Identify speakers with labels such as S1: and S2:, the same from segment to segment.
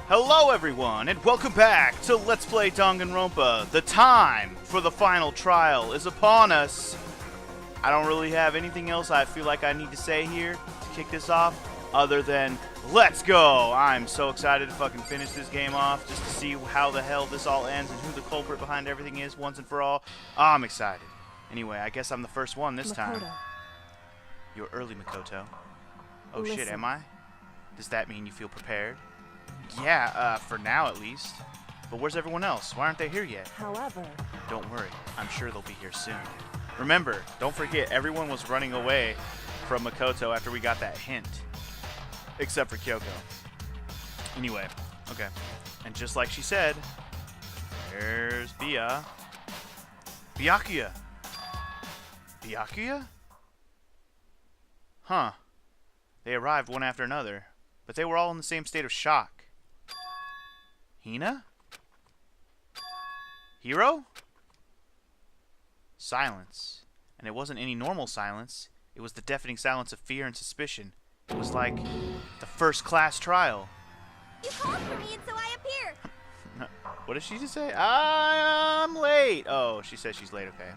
S1: Hello everyone, and welcome back to Let's Play Danganronpa. The time for the final trial is upon us. I don't really have anything else I feel like I need to say here to kick this off, other than, let's go! I'm so excited to fucking finish this game off, just to see how the hell this all ends and who the culprit behind everything is once and for all. I'm excited. Anyway, I guess I'm the first one this time. You're early, Makoto. Oh shit, am I? Does that mean you feel prepared? Yeah, for now at least. But where's everyone else? Why aren't they here yet?
S2: However...
S1: Don't worry, I'm sure they'll be here soon. Remember, don't forget, everyone was running away from Makoto after we got that hint. Except for Kyoko. Anyway, okay. And just like she said, there's Byakuya. Byakuya? Huh. They arrived one after another, but they were all in the same state of shock. Hina? Hiro? Silence. And it wasn't any normal silence. It was the deafening silence of fear and suspicion. It was like the first class trial.
S3: You called for me and so I appear.
S1: What did she just say? I'm late. Oh, she says she's late, okay.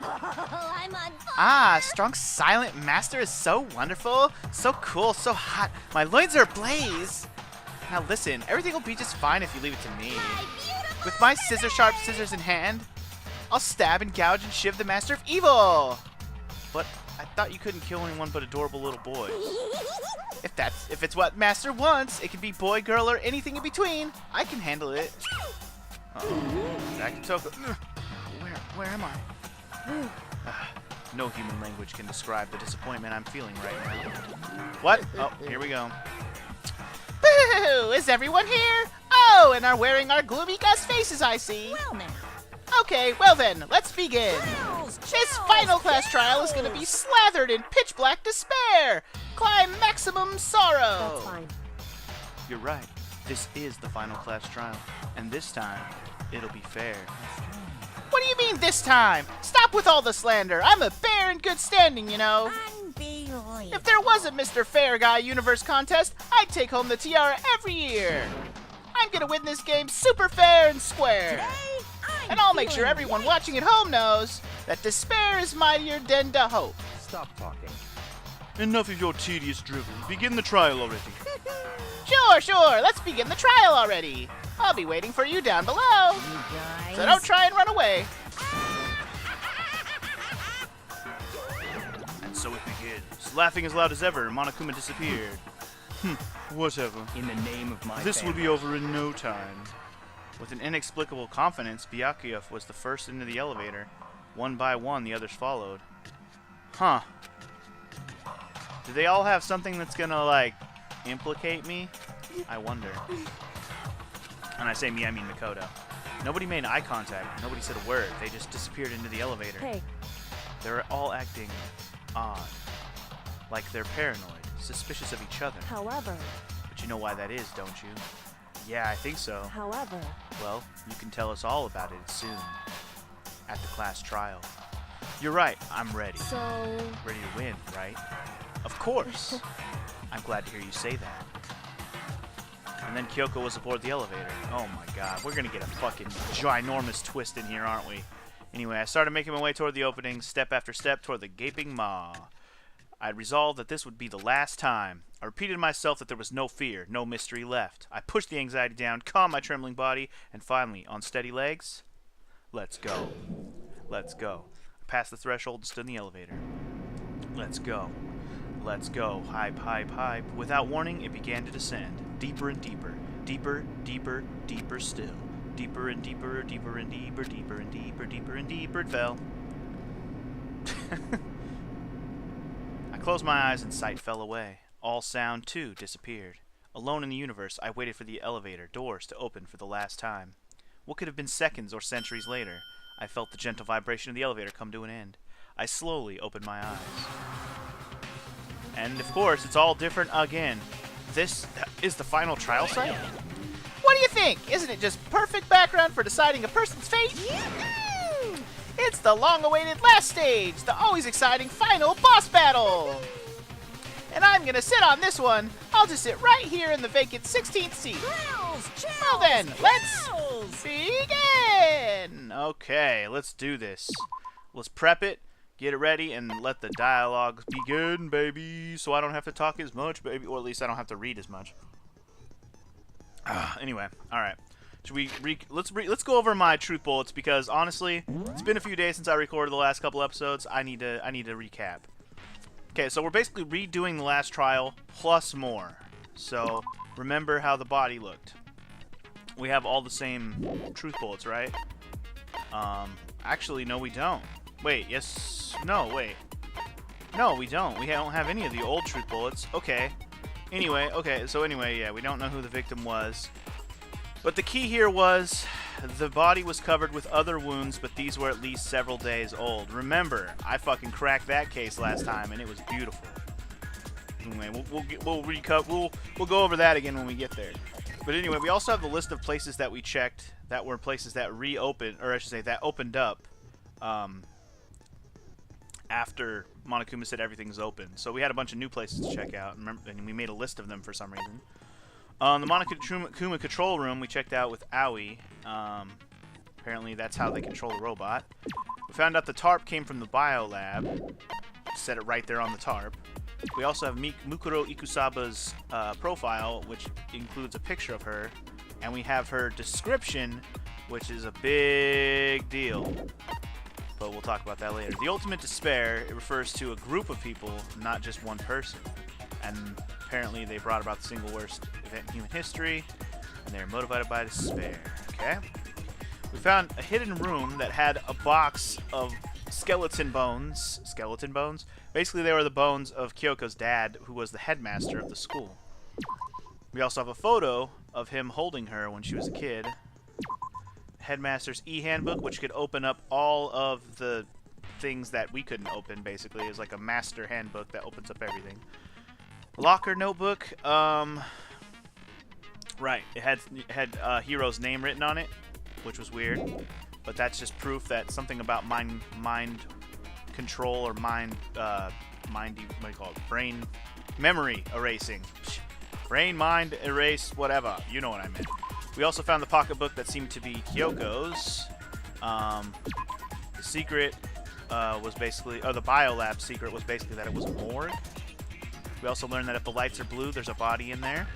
S3: Oh, I'm on fire.
S1: Ah, strong silent master is so wonderful. So cool, so hot. My loins are ablaze. Now listen, everything will be just fine if you leave it to me. With my scissor-sharp scissors in hand, I'll stab and gouge and shiv the master of evil. But I thought you couldn't kill anyone but adorable little boys. If it's what master wants, it can be boy, girl, or anything in between. I can handle it. Uh-oh. Back to Toko. Where am I? No human language can describe the disappointment I'm feeling right now. What? Oh, here we go. Boo! Is everyone here? Oh, and are wearing our gloomy Gus faces, I see.
S3: Well now.
S1: Okay, well then, let's begin. This final class trial is going to be slathered in pitch black despair. Climb maximum sorrow.
S2: That's fine.
S1: You're right. This is the final class trial. And this time, it'll be fair. What do you mean this time? Stop with all the slander. I'm a bear in good standing, you know.
S3: Unbelievable.
S1: If there was a Mr. Fair Guy Universe contest, I'd take home the tiara every year. I'm gonna win this game super fair and square. And I'll make sure everyone watching at home knows that despair is mightier than the hope.
S4: Stop talking.
S1: Enough of your tedious drivel. Begin the trial already. Sure. Let's begin the trial already. I'll be waiting for you down below.
S3: You guys.
S1: So don't try and run away. And so it begins. Laughing as loud as ever, Monokuma disappeared. Whatever.
S4: In the name of my
S1: This will be over in no time. With an inexplicable confidence, Byakuya was the first into the elevator. One by one, the others followed. Huh. Do they all have something that's gonna, like, implicate me? I wonder. And I say me, I mean Makoto. Nobody made eye contact. Nobody said a word. They just disappeared into the elevator.
S2: Hey.
S1: They're all acting odd. Like they're paranoid, suspicious of each other.
S2: However...
S1: But you know why that is, don't you? Yeah, I think so.
S2: However...
S1: Well, you can tell us all about it soon. At the class trial. You're right, I'm ready.
S2: So...
S1: Ready to win, right? Of course! I'm glad to hear you say that. And then Kyoko was aboard the elevator. Oh my god, we're gonna get a fucking ginormous twist in here, aren't we? Anyway, I started making my way toward the opening, step after step toward the gaping maw. I'd resolved that this would be the last time. I repeated to myself that there was no fear, no mystery left. I pushed the anxiety down, calmed my trembling body, and finally, on steady legs, let's go. Let's go. I passed the threshold and stood in the elevator. Let's go. Let's go. Hype, hype, hype. Without warning, it began to descend. Deeper and deeper. Deeper, deeper, deeper still. Deeper and deeper, deeper and deeper, deeper and deeper, deeper and deeper, it fell. I closed my eyes and sight fell away. All sound, too, disappeared. Alone in the universe, I waited for the elevator doors to open for the last time. What could have been seconds or centuries later? I felt the gentle vibration of the elevator come to an end. I slowly opened my eyes. And, of course, it's all different again. This is the final trial site? What do you think? Isn't it just perfect background for deciding a person's fate? It's the long-awaited last stage, the always exciting final boss battle! And I'm gonna sit on this one. I'll just sit right here in the vacant 16th seat. Well then, let's begin! Okay, let's do this. Let's prep it, get it ready, and let the dialogue begin, baby. So I don't have to talk as much, baby. Or at least I don't have to read as much. Anyway, alright. Should we let's go over my truth bullets, because honestly, it's been a few days since I recorded the last couple episodes. I need to recap. Okay, so we're basically redoing the last trial plus more. So remember how the body looked. We have all the same truth bullets, right? Actually, no, we don't. Wait, yes, no, wait. No, we don't. We don't have any of the old truth bullets. Okay. Anyway, yeah, we don't know who the victim was. But the key here was the body was covered with other wounds, but these were at least several days old. Remember, I fucking cracked that case last time, and it was beautiful. Anyway, we'll go over that again when we get there. But anyway, we also have the list of places that we checked that were places that reopened, or I should say that opened up after Monokuma said everything's open. So we had a bunch of new places to check out, and we made a list of them for some reason. The Monokuma control room we checked out with Aoi. Apparently that's how they control the robot. We found out the tarp came from the biolab. Set it right there on the tarp. We also have Mukuro Ikusaba's profile, which includes a picture of her. And we have her description, which is a big deal. But we'll talk about that later. The ultimate despair, it refers to a group of people, not just one person. And apparently they brought about the single worst event in human history, and they're motivated by despair. Okay? We found a hidden room that had a box of skeleton bones. Skeleton bones? Basically, they were the bones of Kyoko's dad, who was the headmaster of the school. We also have a photo of him holding her when she was a kid. Headmaster's e-handbook, which could open up all of the things that we couldn't open, basically. It's like a master handbook that opens up everything. Locker notebook, right, it had Hiro's name written on it, which was weird, but that's just proof that something about mind control or what do you call it, brain memory erasing, brain mind erase, whatever, you know what I meant. We also found the pocketbook that seemed to be Kyoko's. The secret was basically, or the biolab secret was basically that it was a morgue. We also learned that if the lights are blue, there's a body in there.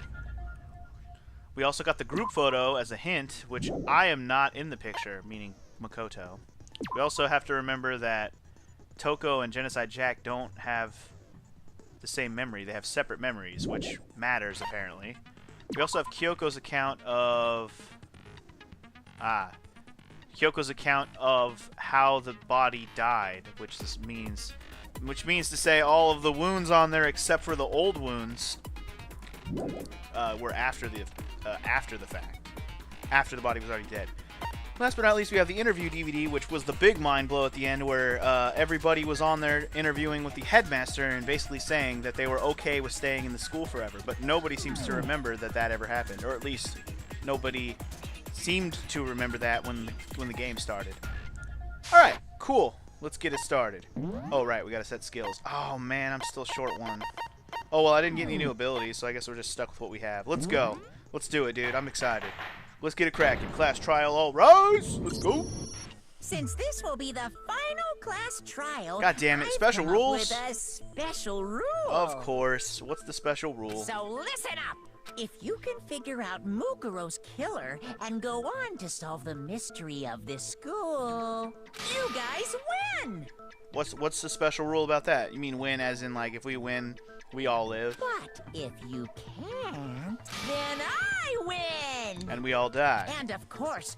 S1: We also got the group photo as a hint, which I am not in the picture, meaning Makoto. We also have to remember that Toko and Genocide Jack don't have the same memory. They have separate memories, which matters, apparently. We also have Kyoko's account of how the body died, which means to say all of the wounds on there except for the old wounds were after the fact, after the body was already dead. Last but not least, we have the interview DVD, which was the big mind blow at the end, where everybody was on there interviewing with the headmaster and basically saying that they were okay with staying in the school forever, but nobody seems to remember that ever happened, or at least nobody seemed to remember that when the game started. All right, cool. Let's get it started. Oh, right, we gotta set skills. Oh, man, I'm still short one. Oh, well, I didn't get any new abilities, so I guess we're just stuck with what we have. Let's go. Let's do it, dude. I'm excited. Let's get it cracking. Class trial, all rise. Let's go.
S3: Since this will be the final class trial,
S1: God damn it, special
S3: I've come up
S1: rules?
S3: with a special rule.
S1: Of course. What's the special rule?
S3: So listen up. If you can figure out Mukuro's killer and go on to solve the mystery of this school, you guys win!
S1: What's the special rule about that? You mean win as in, like, if we win, we all live?
S3: But if you can't, then I win!
S1: And we all die.
S3: And of course,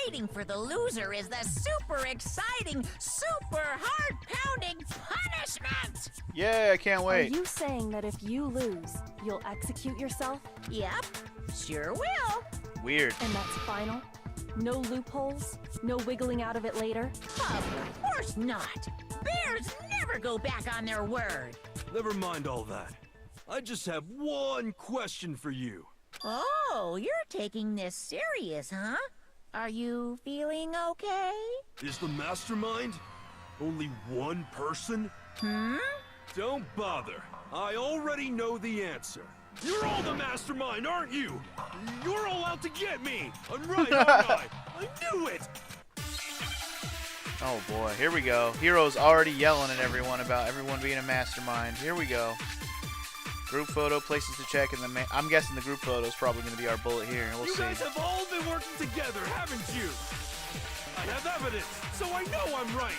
S3: waiting for the loser is the super exciting, super heart-pounding punishment!
S1: Yeah, I can't wait.
S2: Are you saying that if you lose, you'll execute yourself?
S3: Yep, sure will.
S1: Weird.
S2: And that's final? No loopholes? No wiggling out of it later?
S3: Of course not. Bears never go back on their word.
S5: Never mind all that. I just have one question for you.
S3: Oh, you're taking this serious, huh? Are you feeling okay?
S5: Is the mastermind only one person?
S3: Hmm?
S5: Don't bother. I already know the answer. You're all the mastermind, aren't you? You're all out to get me. I'm right, aren't I? I knew it.
S1: Oh boy, here we go. Hero's already yelling at everyone about everyone being a mastermind. Here we go. Group photo, places to check, and I'm guessing the group photo is probably going to be our bullet here. We'll
S5: You
S1: see.
S5: guys have all been working together, haven't you? I have evidence, so I know I'm right.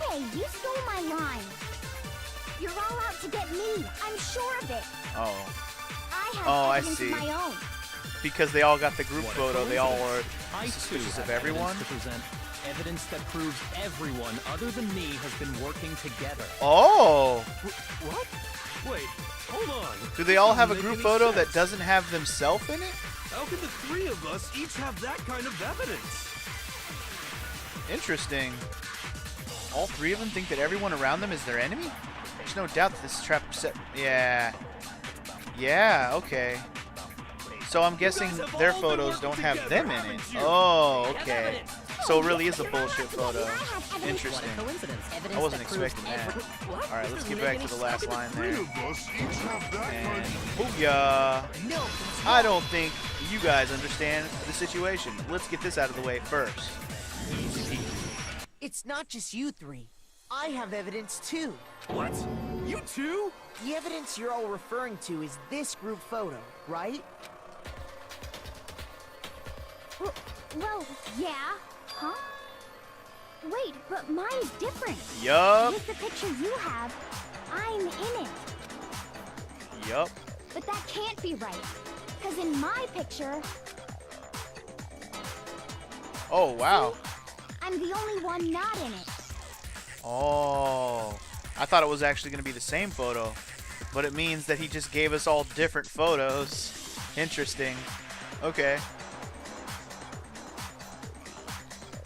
S6: Hey, you stole my line. You're all out to get me. I'm sure of it.
S1: Oh.
S6: I have
S1: I
S6: evidence
S1: see.
S6: of my own.
S1: Because they all got the group
S4: What a
S1: photo, they all were
S4: I too
S1: suspicious
S4: have
S1: of everyone.
S4: evidence to present. Evidence that proves everyone other than me has been working together.
S1: Oh!
S5: What? Wait, hold on.
S1: Do they all have a
S5: Doesn't
S1: group
S5: make any
S1: photo that
S5: sense.
S1: doesn't have themselves in it?
S5: How can the three of us each have that kind of evidence?
S1: Interesting. All three of them think that everyone around them is their enemy? There's no doubt that this trap set. Yeah. Yeah, okay. So I'm guessing
S5: guys have
S1: their
S5: all been
S1: photos
S5: working
S1: don't have
S5: together,
S1: them in it.
S5: haven't you?
S1: Oh, okay. So it really is a bullshit photo.
S6: I have evidence.
S1: Interesting.
S3: Coincidence. Evidence
S1: I wasn't
S3: that proves
S1: expecting that.
S3: What?
S1: Alright, let's
S3: This
S1: get
S3: doesn't
S1: back
S3: make
S1: to the
S3: any
S1: last
S3: sense.
S1: line
S7: Three
S1: there.
S7: of us each have that
S1: And
S7: kind of...
S1: booyah!
S3: No.
S1: I don't think you guys understand the situation. Let's get this out of the way first.
S8: It's not just you three. I have evidence too.
S5: What? You too?
S8: The evidence you're all referring to is this group photo, right?
S6: Well, yeah. Huh? Wait, but mine's different.
S1: Yup.
S6: With the picture you have, I'm in it.
S1: Yup.
S6: But that can't be right. Because in my picture,
S1: Oh, wow.
S6: I'm the only one not in it.
S1: Oh. I thought it was actually going to be the same photo. But it means that he just gave us all different photos. Interesting. Okay.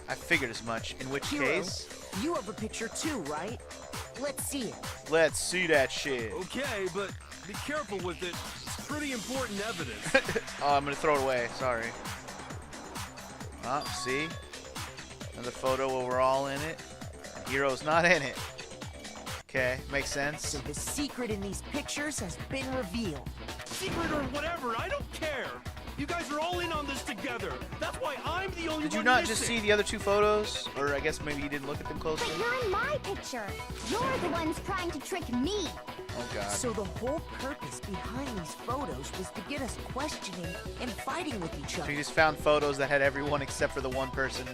S1: I figured as much. In which
S8: Hero,
S1: case,
S8: you have a picture too, right? Let's see it.
S1: let's see that shit.
S5: Okay, but be careful with it. It's pretty important evidence.
S1: Oh, I'm going to throw it away. Sorry. Oh, see? Another photo where we're all in it. And Hero's not in it. Okay, makes sense.
S8: So the secret in these pictures has been revealed.
S5: Secret or whatever, I don't care. You guys are all in on this together. That's why I'm the only
S1: Did
S5: one
S1: you not just
S5: missing.
S1: see the other two photos? Or I guess maybe you didn't look at them closely?
S6: But you're in my picture. You're the ones trying to trick me.
S1: Oh, God.
S8: So the whole purpose behind these photos was to get us questioning and fighting with each
S1: So
S8: other.
S1: he just found photos that had everyone except for the one person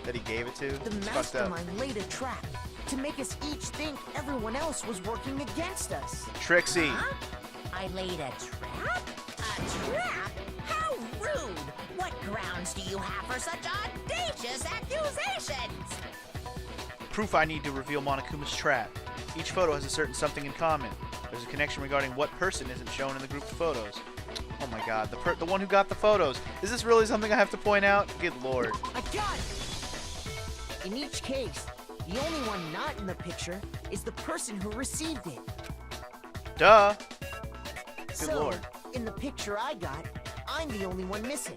S1: that he gave it to?
S8: The
S1: It's fucked up.
S8: mastermind laid a trap to make us each think everyone else was working against us.
S1: Trixie.
S3: Huh? I laid a trap? A trap? How rude! What grounds do you have for such audacious accusations?
S1: Proof I need to reveal Monokuma's trap. Each photo has a certain something in common. There's a connection regarding what person isn't shown in the group of photos. Oh my God, the one who got the photos. Is this really something I have to point out? Good Lord.
S8: I got it! In each case, the only one not in the picture is the person who received it.
S1: Duh. Good
S8: So,
S1: Lord.
S8: in the picture I got, I'm the only one missing.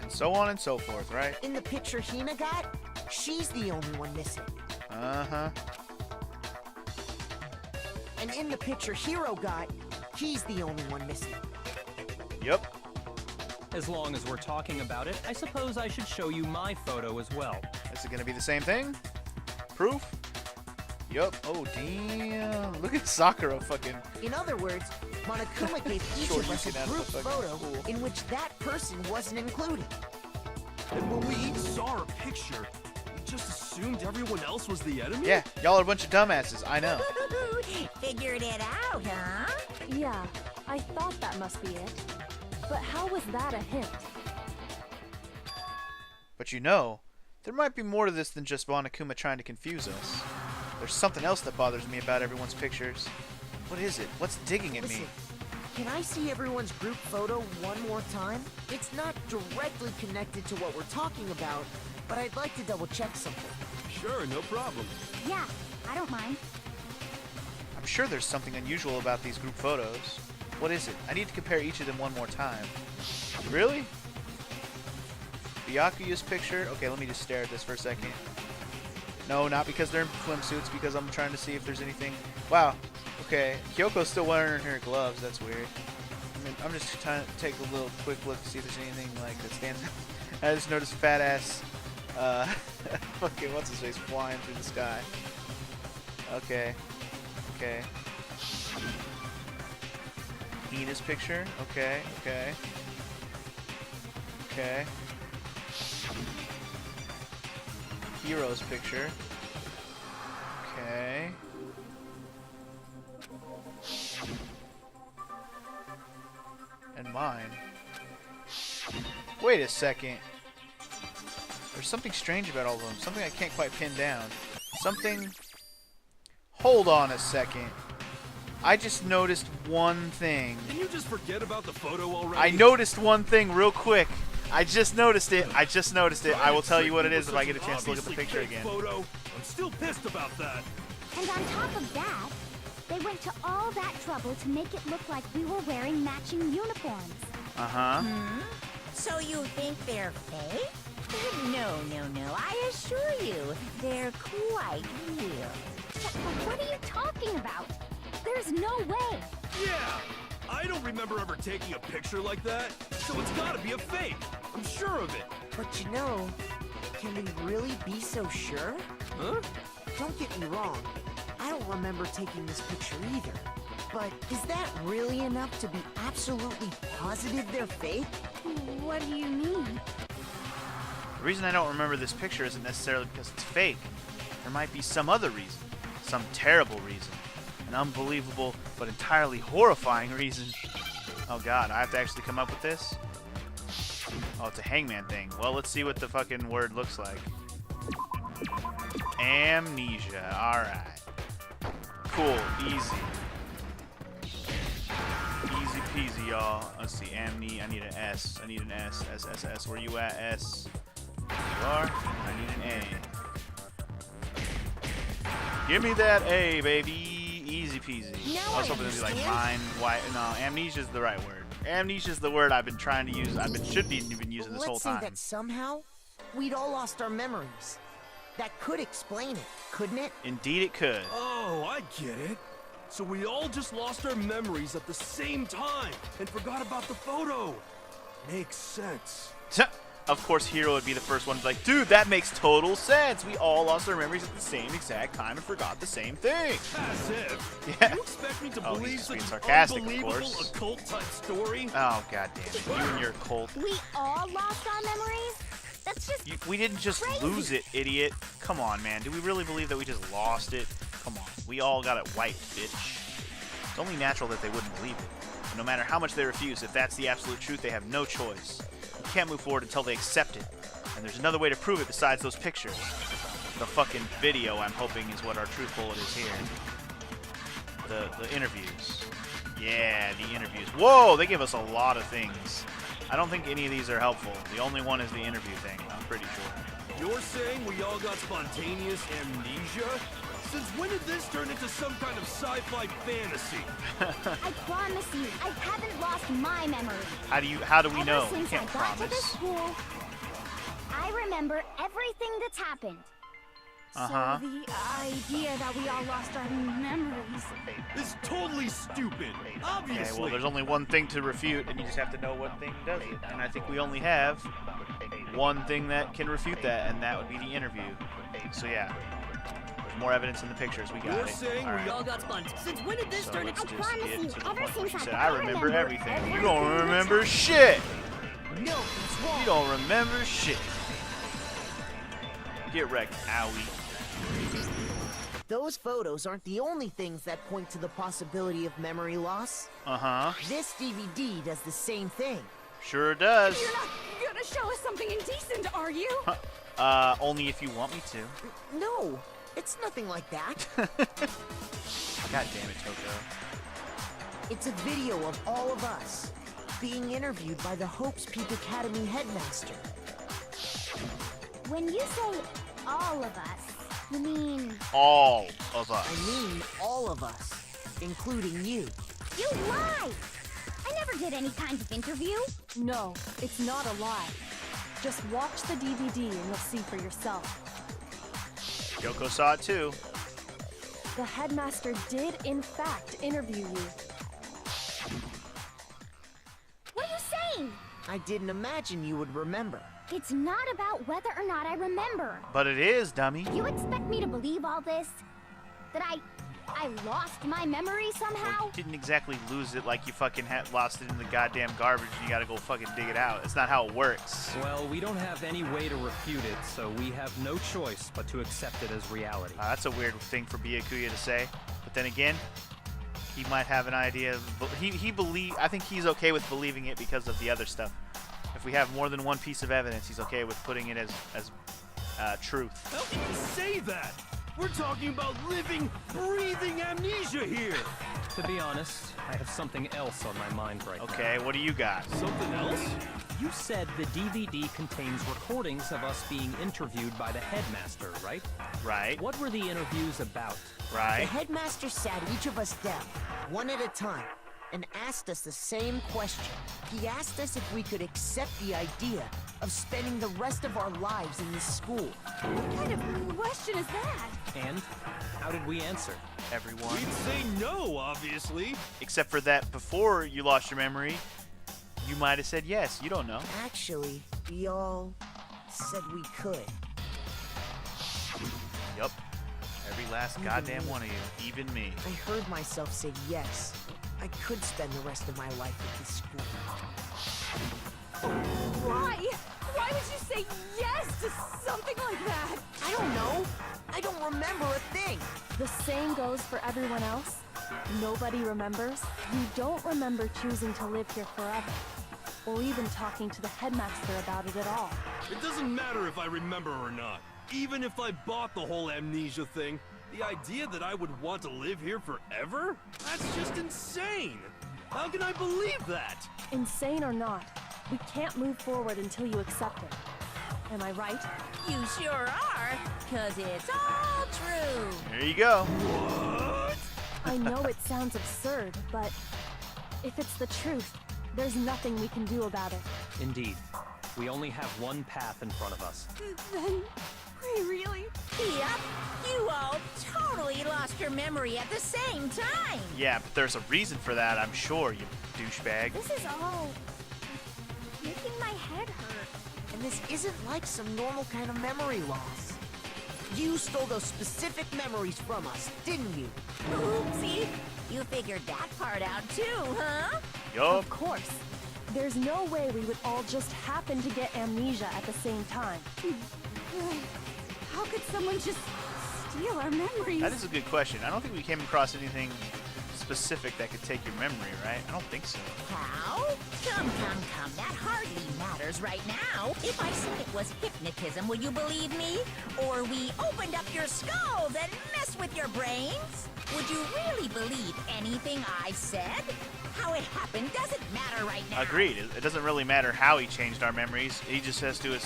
S1: And so on and so forth, right?
S8: In the picture Hina got, she's the only one missing.
S1: Uh-huh.
S8: And in the picture Hero got, he's the only one missing.
S1: Yep.
S4: As long as we're talking about it, I suppose I should show you my photo as well.
S1: Is it gonna be the same thing? Proof? Yup. Oh, damn. Look at Sakura fucking...
S8: In other words, Monokuma gave each
S1: Sure,
S8: of
S1: you
S8: us
S1: can
S8: a
S1: have the
S8: group
S1: fucking
S8: photo
S1: pool.
S8: in which that person wasn't included.
S5: And when we each saw our picture, we just assumed everyone else was the enemy?
S1: Yeah, y'all are a bunch of dumbasses. I know.
S3: Figured it out, huh?
S2: Yeah, I thought that must be it. But how was that a hint?
S1: But you know, there might be more to this than just Monokuma trying to confuse us. There's something else that bothers me about everyone's pictures. What is it? What's digging at me?
S8: Listen, can I see everyone's group photo one more time? It's not directly connected to what we're talking about, but I'd like to double check something.
S5: Sure, no problem.
S6: Yeah, I don't mind.
S1: I'm sure there's something unusual about these group photos. What is it? I need to compare each of them one more time. Really? Byakuyu's picture? Okay, let me just stare at this for a second. No, not because they're in swimsuits, because I'm trying to see if there's anything. Wow. Okay. Kyoko's still wearing her gloves. That's weird. I mean, I'm just trying to take a little quick look to see if there's anything like that stands out. I just noticed fat ass, fucking what's his face flying through the sky. Okay. Okay. Hina's picture. Okay. Okay. Okay. Hero's picture. Okay. And mine. Wait a second. There's something strange about all of them. Something I can't quite pin down. Something... Hold on a second. I just noticed one thing.
S5: Can you just forget about the photo already?
S1: I noticed one thing real quick. I just noticed it. I just noticed it. I will tell you what it is if I get a chance to look at the picture again.
S5: Photo. I'm still pissed about that.
S6: And on top of that, they went to all that trouble to make it look like we were wearing matching uniforms.
S1: Uh-huh.
S3: So you think they're fake? No, no, no. I assure you, they're quite real.
S6: What are you talking about? There's no way.
S5: Yeah. I don't remember ever taking a picture like that, so it's gotta be a fake. I'm sure of it.
S8: But you know, can we really be so sure?
S5: Huh?
S8: Don't get me wrong, I don't remember taking this picture either. But is that really enough to be absolutely positive they're fake?
S6: What do you mean?
S1: The reason I don't remember this picture isn't necessarily because it's fake. There might be some other reason. Some terrible reason. An unbelievable but entirely horrifying reason. Oh god, I have to actually come up with this? Oh, it's a hangman thing. Well, let's see what the fucking word looks like. Amnesia. Alright. Cool. Easy. Easy peasy, y'all. Let's see. I need an S. I need an S. S, S, S. Where you at, S? There you are. I need an A. Give me that A, baby. Easy peasy. I was hoping to be like mine, white. No, amnesia is the right word. Amnesia is the word I've been trying to use. Should be even using this whole time.
S8: Let's say that somehow we'd all lost our memories. That could explain it, couldn't it?
S1: Indeed, it could.
S5: Oh, I get it. So we all just lost our memories at the same time and forgot about the photo. Makes sense.
S1: Of course, Hiro would be the first one to be like, dude, that makes total sense. We all lost our memories at the same exact time and forgot the same thing.
S5: As if.
S1: Yeah.
S5: You expect me to
S1: Oh,
S5: believe
S1: he's
S5: such
S1: being
S5: an
S1: sarcastic, of
S5: unbelievable
S1: course.
S5: occult-type story?
S1: Oh, god damn it. You and your cult.
S6: We all lost our memories? That's just
S1: We didn't just
S6: crazy.
S1: lose it, idiot. Come on, man. Do we really believe that we just lost it? Come on. We all got it wiped, bitch. It's only natural that they wouldn't believe it. But no matter how much they refuse, if that's the absolute truth, they have no choice. You can't move forward until they accept it. And there's another way to prove it besides those pictures. The fucking video, I'm hoping, is what our truth bullet is here. The interviews. Yeah, the interviews. Whoa, they give us a lot of things. I don't think any of these are helpful. The only one is the interview thing, I'm pretty sure.
S5: You're saying we all got spontaneous amnesia? Since when did this turn into some kind of sci-fi fantasy?
S6: I promise you, I haven't lost my memory.
S1: How do we know?
S6: Ever
S1: We
S6: since I
S1: can't
S6: got to this
S1: promise.
S6: school, I remember everything that's happened.
S1: Uh-huh.
S2: So the idea that we all lost our memories.
S5: It's totally stupid. Obviously.
S1: Okay, well, there's only one thing to refute, and you just have to know what thing does it. And I think we only have one thing that can refute that, and that would be the interview. So yeah, there's more evidence in the pictures. We got
S5: You're
S1: it.
S5: saying
S1: All
S5: we
S1: right.
S5: all got spontaneous. Since when did this
S1: So
S5: turn
S1: let's
S5: into...
S1: just
S6: promise
S1: get
S6: you,
S1: to the
S6: ever
S1: point where
S6: since
S1: she
S6: I
S1: said,
S6: got
S1: I
S6: to
S1: remember
S6: remember
S1: everything. You
S6: everything
S1: don't
S6: that's
S1: remember
S6: happened."
S1: shit.
S8: No, it's wrong.
S1: You don't remember shit. Get wrecked, owie.
S8: Those photos aren't the only things that point to the possibility of memory loss.
S1: Uh-huh.
S8: This DVD does the same thing.
S1: Sure does.
S2: You're not gonna show us something indecent, are you?
S1: Only if you want me to.
S8: No, it's nothing like that.
S1: God damn it, Toko.
S8: It's a video of all of us being interviewed by the Hope's Peak Academy headmaster.
S6: When you say all of us, you mean
S1: All of us.
S8: I mean all of us, including you.
S6: you lie? I never did any kind of interview.
S2: No, it's not a lie. Just watch the DVD and you'll see for yourself.
S1: Kyoko saw it too.
S2: The headmaster did, in fact, interview you.
S6: What are you saying?
S8: I didn't imagine you would remember.
S6: It's not about whether or not I remember.
S1: But it is, dummy.
S6: You expect me to believe all this? That I lost my memory somehow?
S1: Well, you didn't exactly lose it like you fucking lost it in the goddamn garbage and you gotta go fucking dig it out. It's not how it works.
S4: Well, we don't have any way to refute it, so we have no choice but to accept it as reality.
S1: That's a weird thing for Byakuya to say. But then again, he might have an idea. I think he's okay with believing it because of the other stuff. If we have more than one piece of evidence, he's okay with putting it as truth.
S5: How can you say that? We're talking about living, breathing amnesia here.
S4: To be honest, I have something else on my mind right now.
S1: Okay, what do you got?
S5: Something else?
S4: You said the DVD contains recordings of us being interviewed by the headmaster, right?
S1: Right.
S4: What were the interviews about?
S8: The
S1: Right.
S8: headmaster sat each of us down, one at a time, and asked us the same question. He asked us if we could accept the idea of spending the rest of our lives in this school.
S2: What kind of question is that?
S4: And how did we answer?
S1: Everyone.
S5: We'd say no, obviously.
S1: Except for that before you lost your memory, you might have said yes. You don't know.
S8: Actually, we all said we could.
S1: Yup. Every last goddamn one of you. Even me.
S8: I heard myself say yes. I could spend the rest of my life at this school.
S2: Why? Why would you say yes to something like that?
S8: I don't know. I don't remember a thing.
S2: The same goes for everyone else. Nobody remembers. You don't remember choosing to live here forever, or even talking to the headmaster about it at all.
S5: It doesn't matter if I remember or not. Even if I bought the whole amnesia thing, the idea that I would want to live here forever? That's just insane. How can I believe that?
S2: Insane or not, we can't move forward until you accept it. Am I right?
S3: You sure are, 'cause it's all true.
S1: There you go.
S5: What?
S2: I know it sounds absurd, but if it's the truth, there's nothing we can do about it.
S4: Indeed. We only have one path in front of us.
S2: Then, we really...
S3: Yep, you all totally lost your memory at the same time.
S1: Yeah, but there's a reason for that, I'm sure, you douchebag.
S6: This is all making my head hurt.
S8: And this isn't like some normal kind of memory loss. You stole those specific memories from us, didn't you?
S3: Oopsie, you figured that part out too, huh?
S1: Yup.
S2: Of course. There's no way we would all just happen to get amnesia at the same time.
S6: How could someone just steal our memories?
S1: That is a good question. I don't think we came across anything specific that could take your memory, right? I don't think so.
S3: How? Come, that hardly matters right now. If I said it was hypnotism, would you believe me? Or we opened up your skulls and messed with your brains? Would you really believe anything I said? How it happened doesn't matter right now.
S1: Agreed. It doesn't really matter how he changed our memories. He just has to,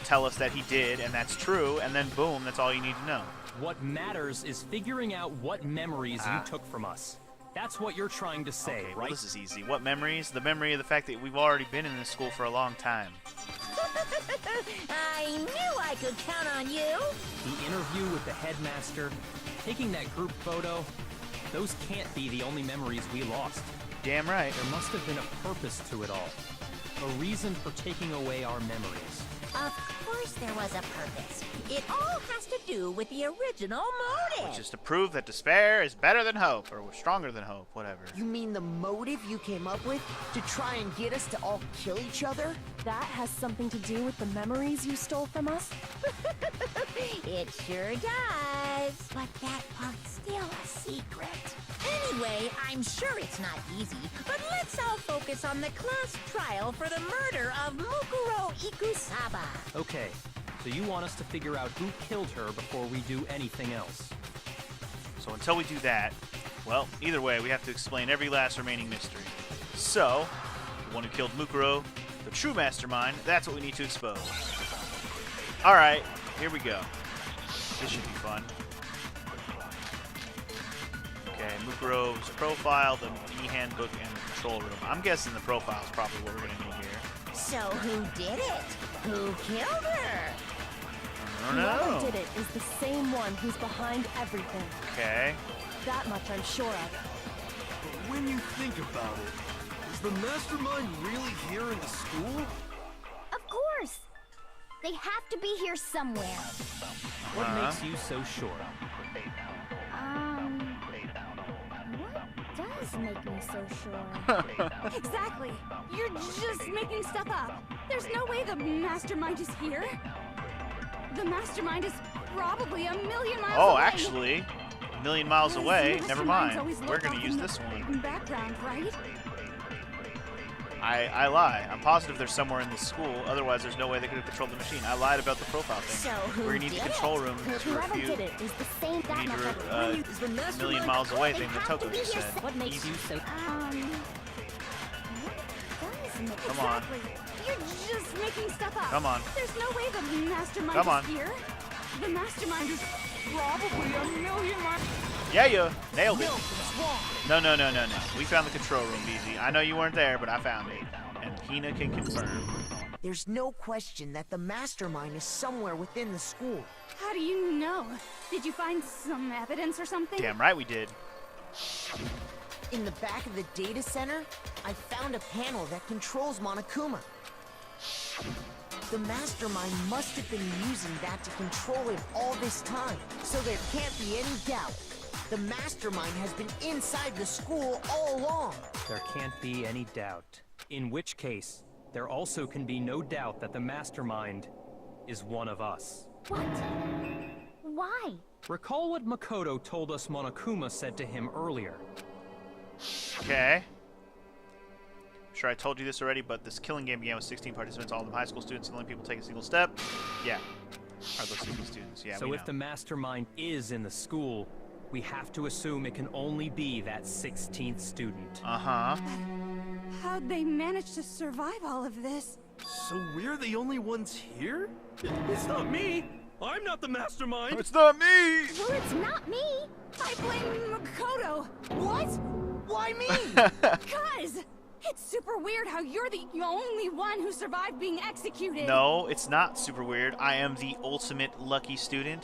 S1: tell us that he did, and that's true, and then boom, that's all you need to know.
S4: What matters is figuring out what memories you took from us. That's what you're trying to say,
S1: Okay, well,
S4: right?
S1: this is easy. What memories? The memory of the fact that we've already been in this school for a long time.
S3: I knew I could count on you.
S4: The interview with the headmaster, taking that group photo, those can't be the only memories we lost.
S1: Damn right.
S4: There must have been a purpose to it all. A reason for taking away our memories.
S3: Of course there was a purpose. It all has to do with the original motive.
S1: Which is to prove that despair is better than hope, or stronger than hope, whatever.
S8: You mean the motive you came up with to try and get us to all kill each other?
S2: That has something to do with the memories you stole from us?
S3: It sure does. But that part's still a secret. Anyway, I'm sure it's not easy, but let's all focus on the class trial for the murder of Mukuro Ikusaba.
S4: Okay, so you want us to figure out who killed her before we do anything else.
S1: So until we do that, well, either way, we have to explain every last remaining mystery. So, the one who killed Mukuro, the true mastermind, that's what we need to expose. Alright, here we go. This should be fun. Okay, Mukuro's profile, the e-handbook, and the control room. I'm guessing the profile is probably what we're going to need here.
S3: So who did it? Who killed her?
S1: I don't
S2: Whoever
S1: know.
S2: did it is the same one who's behind everything.
S1: Okay.
S2: That much I'm sure of.
S5: But when you think about it, is the mastermind really here in the school?
S6: Of course! They have to be here somewhere.
S4: What makes you so sure?
S6: What does make me so sure?
S7: Exactly. You're just making stuff up. There's no way the mastermind is here. The mastermind is probably a million miles
S1: Oh,
S7: away.
S1: actually, a million miles
S7: Because
S1: away.
S7: the
S1: Never
S7: masterminds
S1: mind.
S7: always
S1: We're
S7: look
S1: gonna
S7: off
S1: use
S7: in
S1: this
S7: the
S1: one.
S7: background, right?
S1: I lie. I'm positive they're somewhere in the school. Otherwise, there's no way they could have controlled the machine. I lied about the profile thing.
S6: So who
S1: We're gonna need the
S6: did
S1: control
S6: it?
S1: room to
S6: Whoever
S1: refute.
S6: did it is the same
S1: We need
S6: that
S1: to
S8: Is the
S1: a
S8: mastermind
S1: million miles away
S6: They
S1: thing that
S6: have to
S1: Toko
S6: be
S1: just
S6: here
S1: said.
S2: What makes you so...
S1: Come on.
S7: Exactly. You're just making stuff up.
S1: Come on.
S7: There's no way the mastermind
S1: Come on.
S7: is here. The mastermind is probably a million miles.
S1: Yeah, you nailed it.
S8: Milton's wrong.
S1: No. We found the control room, BZ. I know you weren't there, but I found it. And Hina can confirm.
S8: There's no question that the mastermind is somewhere within the school.
S7: How do you know? Did you find some evidence or something?
S1: Damn right we did.
S8: In the back of the data center, I found a panel that controls Monokuma. The mastermind must have been using that to control him all this time, so there can't be any doubt. The mastermind has been inside the school all along.
S4: There can't be any doubt. In which case, there also can be no doubt that the mastermind is one of us.
S6: What? Why?
S4: Recall what Makoto told us Monokuma said to him earlier.
S1: Okay. I'm sure I told you this already, but this killing game began with 16 participants, all of them high school students, and the only people take a single step. Yeah. Are those 16 students? Yeah,
S4: So
S1: we
S4: if
S1: know.
S4: the mastermind is in the school, we have to assume it can only be that 16th student.
S1: Uh-huh.
S7: How'd they manage to survive all of this?
S5: So we're the only ones here? It's not me! I'm not the mastermind!
S1: It's not me!
S6: Well, it's not me!
S7: I blame Makoto. What?
S8: Why me?
S7: Cuz it's super weird how you're the only one who survived being executed.
S1: No, it's not super weird. I am the ultimate lucky student.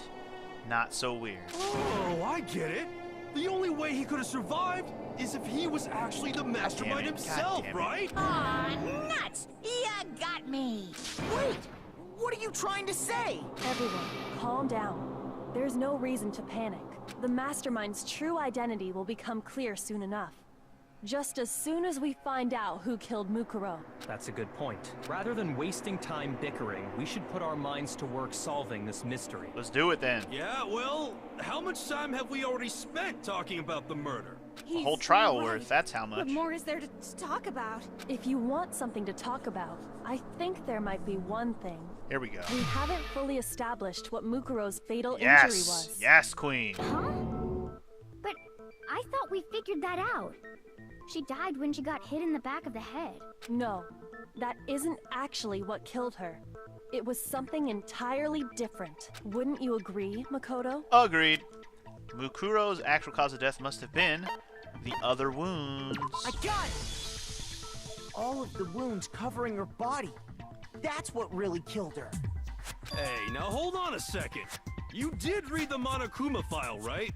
S1: Not so weird.
S5: Oh, I get it! The only way he could have survived is if he was actually the mastermind
S1: God
S5: himself,
S1: damn it.
S5: right?
S3: Aw, nuts! You got me!
S8: Wait! What are you trying to say?
S2: Everyone, calm down. There's no reason to panic. The mastermind's true identity will become clear soon enough. Just as soon as we find out who killed Mukuro.
S4: That's a good point. Rather than wasting time bickering, we should put our minds to work solving this mystery.
S1: Let's do it then.
S5: Yeah, well, how much time have we already spent talking about the murder?
S1: A whole trial worth, that's how much.
S7: What more is there to talk about?
S2: If you want something to talk about, I think there might be one thing.
S1: Here we go.
S2: We haven't fully established what Mukuro's fatal injury was.
S1: Yes, queen.
S6: Huh? But I thought we figured that out. She died when she got hit in the back of the head.
S2: No, that isn't actually what killed her. It was something entirely different. Wouldn't you agree, Makoto?
S1: Agreed. Mukuro's actual cause of death must have been the other wounds.
S8: I got it! All of the wounds covering her body. That's what really killed her.
S5: Hey, now hold on a second. You did read the Monokuma file, right?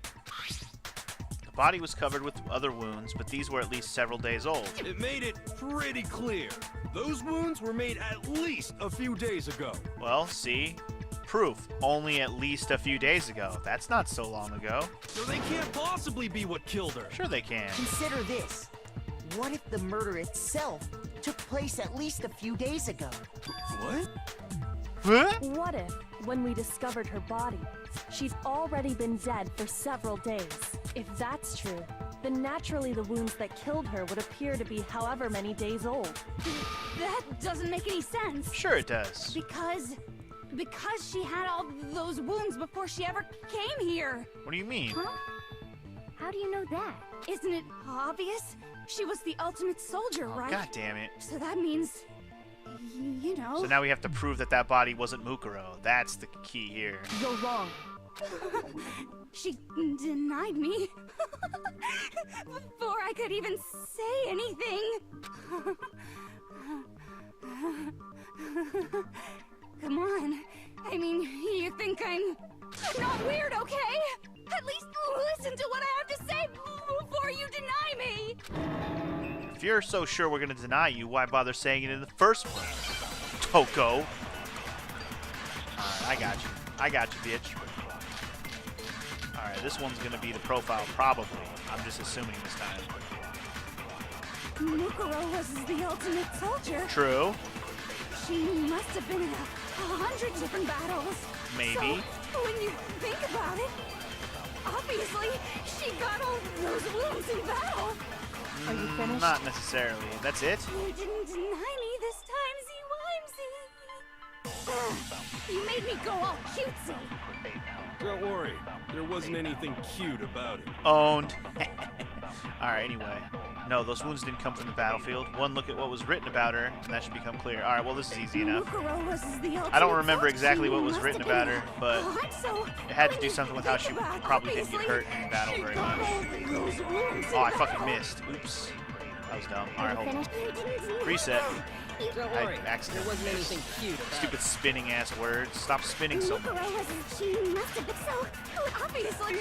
S1: The body was covered with other wounds, but these were at least several days old.
S5: It made it pretty clear. Those wounds were made at least a few days ago.
S1: Well, see? Proof. Only at least a few days ago. That's not so long ago.
S5: So they can't possibly be what killed her.
S1: Sure they can.
S8: Consider this. What if the murder itself took place at least a few days ago?
S5: What?
S1: Huh?
S2: What if, when we discovered her body, she'd already been dead for several days? If that's true, then naturally the wounds that killed her would appear to be however many days old.
S7: That doesn't make any sense.
S1: Sure it does.
S7: Because she had all those wounds before she ever came here.
S1: What do you mean?
S6: Huh? How do you know that?
S7: Isn't it obvious? She was the ultimate soldier, right?
S1: God damn it.
S7: So that means, you know.
S1: So now we have to prove that that body wasn't Mukuro. That's the key here.
S2: You're wrong.
S7: She denied me before I could even say anything. Come on. I mean, you think
S1: you're so sure we're gonna deny you, why bother saying it in the first place? Toko. Alright, I got you, bitch. Alright, this one's gonna be the profile, probably. I'm just assuming this time.
S7: Mukuro was the ultimate soldier.
S1: True.
S7: She must have been in 100 different battles.
S1: Maybe.
S7: So, when you think about it, obviously, she got all those wounds in battle.
S2: Are you finished?
S1: Not necessarily. That's it?
S7: You didn't deny me this time, Z-Wimsy. You made me go all cutesy.
S5: Don't worry, there wasn't anything cute about it.
S1: Owned. Alright, anyway. No, those wounds didn't come from the battlefield. One look at what was written about her, and that should become clear. Alright, well, this is easy enough.
S7: Mukuro was the
S1: I don't
S7: ultimate
S1: remember
S7: soldier.
S1: exactly what
S7: She
S1: was
S7: must
S1: written
S7: have been
S1: about her, but
S7: hot, so
S1: it had to
S7: when
S1: do
S7: you
S1: something with how she
S7: think about it,
S1: probably didn't get hurt
S7: obviously,
S1: in battle
S7: she
S1: very
S7: got
S1: much.
S7: all those wounds
S1: Oh, I
S7: in
S1: fucking
S7: battle.
S1: missed. Oops. That was dumb.
S6: Are
S1: Alright,
S6: you
S1: hold on.
S6: finished?
S1: Reset.
S9: Don't
S1: I
S9: worry, there
S1: accidentally
S9: wasn't
S1: missed.
S9: anything cute about
S1: Stupid
S9: it.
S1: spinning ass words. Stop spinning so much.
S7: Mukuro wasn't. She must have been so. Obviously,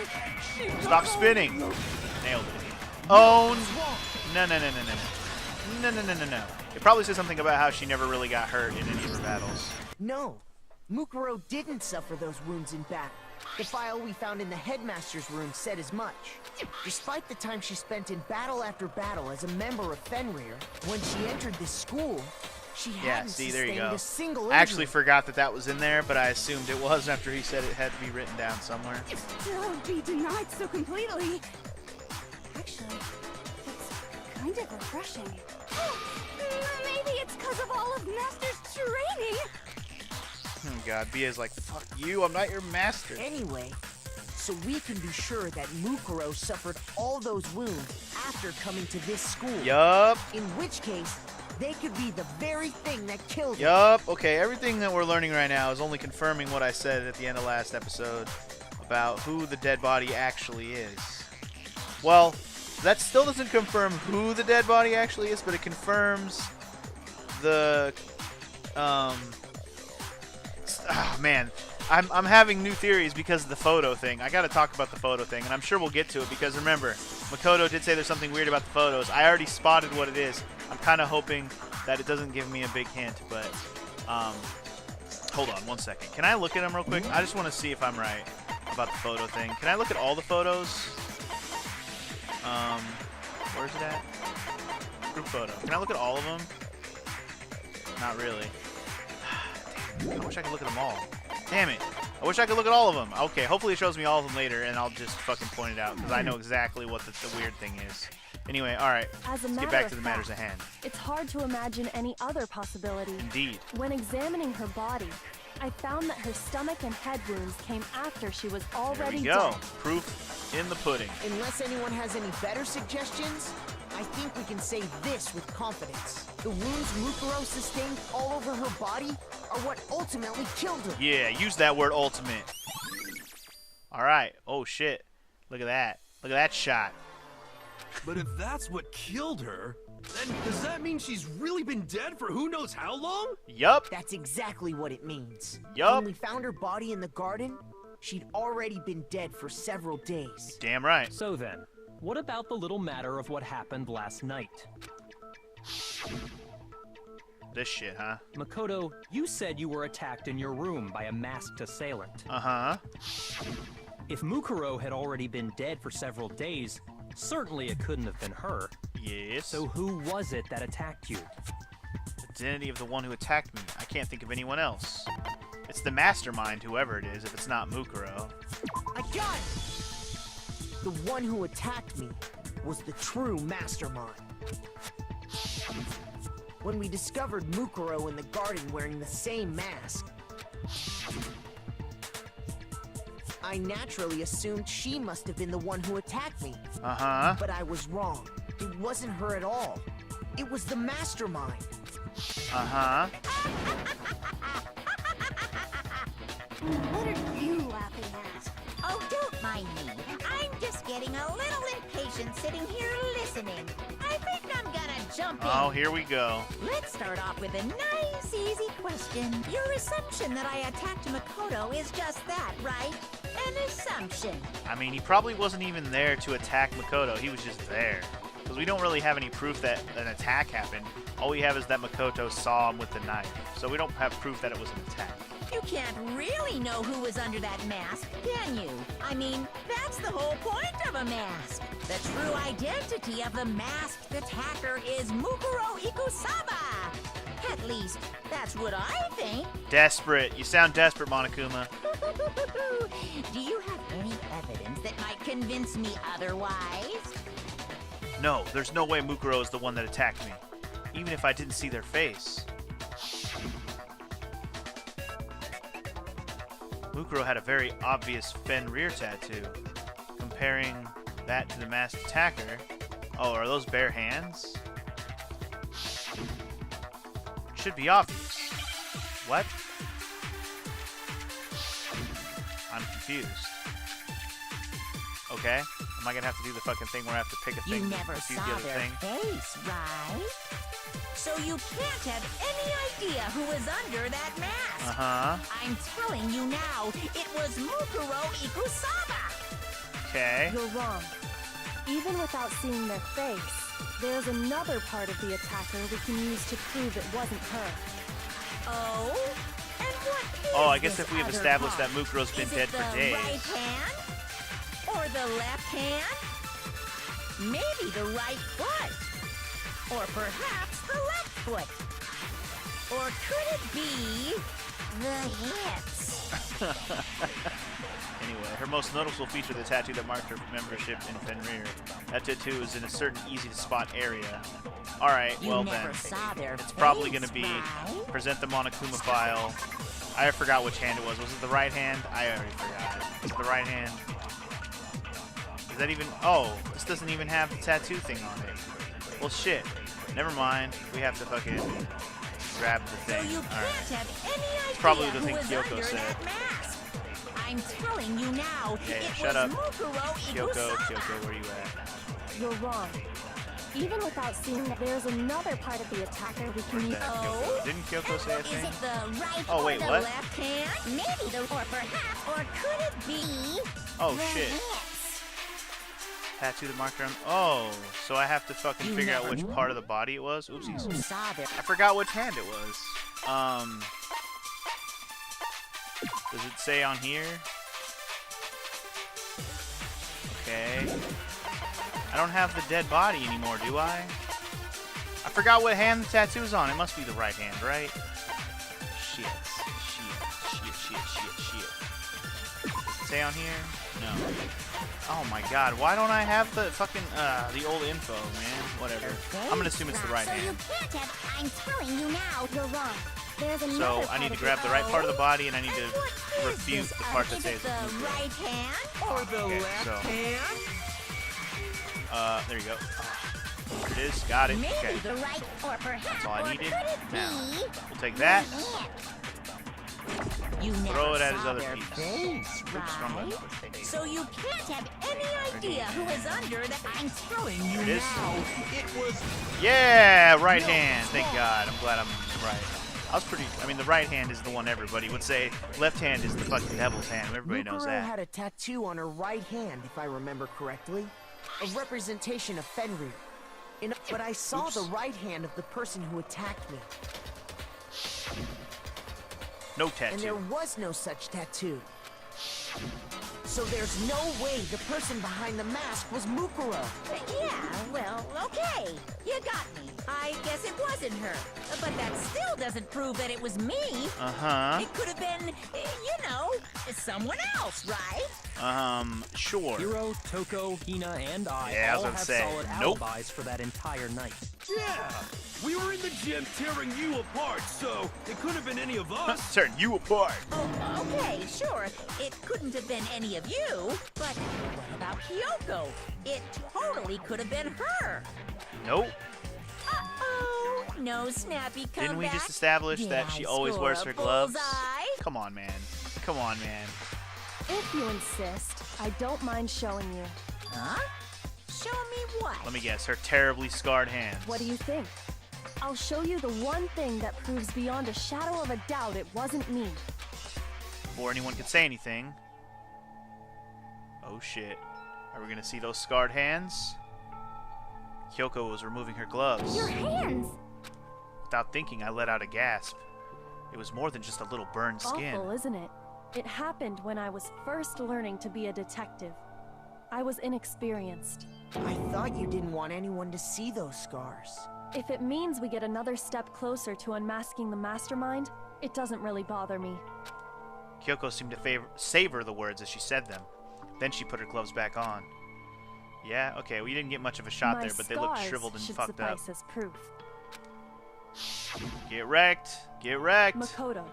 S7: she got
S1: Stop
S7: all
S1: spinning.
S7: those-
S1: Nailed it. Owned. No. No. It probably says something about how she never really got hurt in any of her battles.
S8: No, Mukuro didn't suffer those wounds in battle. The file we found in the headmaster's room said as much. Despite the time she spent in battle after battle as a member of Fenrir, when she entered this school, she
S1: Yeah,
S8: hadn't
S1: see, there you
S8: sustained
S1: go.
S8: a single
S1: I actually
S8: injury.
S1: forgot that was in there, but I assumed it was after he said it had to be written down somewhere.
S7: To be denied so completely. Actually, it's kind of refreshing. Maybe it's because of all of Master's training.
S1: Oh god, Bia's like, fuck you, I'm not your master.
S8: Anyway, so we can be sure that Mukuro suffered all those wounds after coming to this school.
S1: Yup.
S8: In which case, they could be the very thing that killed her.
S1: Yup. Okay, everything that we're learning right now is only confirming what I said at the end of last episode about who the dead body actually is. Well, that still doesn't confirm who the dead body actually is, but it confirms the oh man, I'm having new theories because of the photo thing. I gotta talk about the photo thing, and I'm sure we'll get to it because remember, Makoto did say there's something weird about the photos. I already spotted what it is. I'm kind of hoping that it doesn't give me a big hint, but hold on one second. Can I look at them real quick? I just want to see if I'm right about the photo thing. Can I look at all the photos? Where's it at? Group photo. Can I look at all of them? Not really. Damn, I wish I could look at them all. Damn it. I wish I could look at all of them. Okay, hopefully it shows me all of them later, and I'll just fucking point it out, because I know exactly what the weird thing is. Anyway, alright.
S2: As a
S1: Let's get
S2: matter
S1: back
S2: of
S1: to the matters at
S2: fact,
S1: hand.
S2: It's hard to imagine any other possibility.
S1: Indeed.
S2: When examining her body, I found that her stomach and head wounds came after she was
S1: There
S2: already
S1: we go.
S2: dead.
S1: Proof in the pudding.
S8: Unless anyone has any better suggestions, I think we can say this with confidence. The wounds Mukuro sustained all over her body are what ultimately killed her.
S1: Yeah, use that word ultimate. Alright. Oh shit. Look at that. Look at that shot.
S5: But if that's what killed her, then does that mean she's really been dead for who knows how long?
S1: Yup.
S8: That's exactly what it means.
S1: Yup.
S8: When we found her body in the garden, she'd already been dead for several days.
S1: Damn right.
S4: So then, what about the little matter of what happened last night?
S1: This shit, huh?
S4: Makoto, you said you were attacked in your room by a masked assailant.
S1: Uh-huh.
S4: If Mukuro had already been dead for several days, certainly it couldn't have been her.
S1: Yes.
S4: So who was it that attacked you?
S1: Identity of the one who attacked me. I can't think of anyone else. It's the mastermind, whoever it is, if it's not Mukuro.
S8: I got it! The one who attacked me was the true mastermind. When we discovered Mukuro in the garden wearing the same mask, I naturally assumed she must have been the one who attacked me.
S1: Uh-huh.
S8: But I was wrong. It wasn't her at all. It was the mastermind.
S1: Uh-huh.
S6: What are you laughing at?
S3: Oh, don't mind me. I'm just getting a little impatient sitting here listening. I think I'm gonna jump in.
S1: Oh, here we go.
S3: Let's start off with a nice, easy question. Your assumption that I attacked Makoto is just that, right? An assumption.
S1: I mean, he probably wasn't even there to attack Makoto. He was just there. Because we don't really have any proof that an attack happened. All we have is that Makoto saw him with the knife. So we don't have proof that it was an attack.
S3: You can't really know who was under that mask, can you? I mean, that's the whole point of a mask. The true identity of the masked attacker is Mukuro Ikusaba. At least, that's what I think.
S1: Desperate. You sound desperate, Monokuma.
S3: Do you have any evidence that might convince me otherwise?
S1: No, there's no way Mukuro is the one that attacked me. Even if I didn't see their face. Mukuro had a very obvious Fenrir tattoo. Comparing that to the masked attacker. Oh, are those bare hands? Should be obvious. What? I'm confused. Okay. Am I gonna have to do the fucking thing where I have to pick a thing
S3: You never
S1: to choose
S3: saw
S1: the other
S3: their
S1: thing?
S3: face, right? So you can't have any idea who was under that mask.
S1: Uh-huh.
S3: I'm telling you now, it was Mukuro Ikusaba.
S1: Okay.
S2: You're wrong. Even without seeing their face, there's another part of the attacker we can use to prove it wasn't her.
S3: Oh? And what is
S1: Oh, I guess
S3: this
S1: if we have
S3: other
S1: established
S3: part?
S1: that Mukuro's been
S3: Is
S1: dead
S3: it
S1: for
S3: the
S1: days.
S3: right hand? Or the left hand? Maybe the right foot? Or perhaps the left foot? Or could it be the hips?
S1: Anyway, her most noticeable feature of the tattoo that marked her membership in Fenrir. That tattoo is in a certain easy-to-spot area. Alright,
S3: You
S1: well
S3: never
S1: then.
S3: saw their
S1: It's probably
S3: face,
S1: going to be
S3: right?
S1: present the Monokuma file. I forgot which hand it was. Was it the right hand? I already forgot. Was it the right hand? Is that even... Oh, this doesn't even have the tattoo thing on it. Well, shit. Never mind. We have to fucking grab the
S3: So
S1: thing.
S3: you
S1: Alright.
S3: can't have any idea
S1: probably the
S3: who
S1: thing
S3: was
S1: Kyoko
S3: under
S1: said.
S3: that mask. I'm telling you now,
S1: Yeah,
S3: it
S1: shut
S3: was
S1: up.
S3: Mukuro
S1: Kyoko,
S3: Ikusaba.
S1: where you at?
S2: You're wrong. Even without seeing that there's another part of the attacker we can
S1: Where's
S2: use.
S1: that
S3: Oh?
S1: Kyoko? Didn't Kyoko say a
S3: Is
S1: thing?
S3: it the right
S1: Oh, wait,
S3: or the
S1: what?
S3: left hand? Maybe the or perhaps or could it be
S1: Oh,
S3: the
S1: shit.
S3: hips?
S1: Tattoo the marker on... Oh, so I have to fucking
S3: You
S1: figure out
S3: never
S1: which
S3: knew.
S1: part of the body it was? Oopsies.
S3: You saw their
S1: I forgot which hand it was. Does it say on here? Okay. I don't have the dead body anymore, do I? I forgot what hand the tattoo's on. It must be the right hand, right? Shit. Does it say on here? No. Oh my god, why don't I have the fucking, the old info, man? Whatever. I'm gonna assume it's the right
S6: So you
S1: hand.
S6: can't have. I'm telling you now, you're wrong. There's another
S1: So I
S6: part
S1: need to
S6: of
S1: grab the right part of the body, and I need
S3: And
S1: to
S3: what is
S1: refute
S3: this
S1: the part that
S3: Is
S1: says
S3: it the
S1: Mukuro.
S3: right hand?
S5: Or the
S1: Okay,
S5: left
S1: so-
S5: hand?
S1: There you go. There it is. Got it.
S3: Maybe
S1: Okay.
S3: the right
S6: Or perhaps.
S1: all I
S6: or
S1: needed.
S6: could it
S1: Now,
S6: be
S1: we'll take that.
S6: the hips?
S3: You
S1: Throw
S3: never
S1: it at his
S3: saw
S1: other
S3: their
S1: piece.
S3: face,
S1: Oops, wrong
S3: right?
S1: button.
S3: So you can't have any idea who is under that. I'm telling you
S1: There it is.
S3: now.
S5: It was
S1: Yeah, right hand. Thank God. I'm glad I'm right. I was pretty. I mean, the right hand is the one everybody would say. Left hand is the fucking devil's hand. Everybody knows
S8: Mukuro
S1: that.
S8: had a tattoo on her right hand, if I remember correctly. A representation of Fenrir. But I saw the right hand of the person who attacked me.
S1: No
S8: And there
S1: tattoo.
S8: was no such tattoo. So there's no way the person behind the mask was Mukuro.
S3: Yeah, well, okay. You got me. I guess it wasn't her. But that still doesn't prove that it was me.
S1: Uh-huh.
S3: It could have been, you know, someone else, right?
S1: Sure.
S4: Hiro, Toko, Hina, and I
S1: Yeah, I was
S4: all
S1: gonna
S4: have
S1: say,
S4: solid
S1: nope.
S4: alibis for that entire night.
S5: Yeah! We were in the gym tearing you apart, so it couldn't have been any of us.
S1: Turn you apart.
S3: Oh, okay, sure. It couldn't have been any of you. But what about Kyoko? It totally could have been her.
S1: Nope.
S3: Uh-oh. No snappy comeback.
S1: Didn't we just establish
S3: Did
S1: that
S3: I
S1: she always
S3: score
S1: wears
S3: a
S1: her gloves?
S3: bullseye?
S1: Come on, man. Come on, man.
S2: If you insist, I don't mind showing you.
S3: Huh? Show me what?
S1: Let me guess. Her terribly scarred hands.
S2: What do you think? I'll show you the one thing that proves beyond a shadow of a doubt it wasn't me.
S1: Before anyone could say anything. Oh shit. Are we gonna see those scarred hands? Kyoko was removing her gloves.
S6: Your hands!
S1: Without thinking, I let out a gasp. It was more than just a little burned skin.
S2: Awful, isn't it? It happened when I was first learning to be a detective. I was inexperienced.
S8: I thought you didn't want anyone to see those scars.
S2: If it means we get another step closer to unmasking the mastermind, it doesn't really bother me.
S1: Kyoko seemed to savor the words as she said them. Then she put her gloves back on. Yeah, okay, we didn't get much of a shot there, but they looked shriveled and
S2: should
S1: fucked up.
S2: suffice as proof.
S1: Get wrecked! Get wrecked!
S2: Makoto,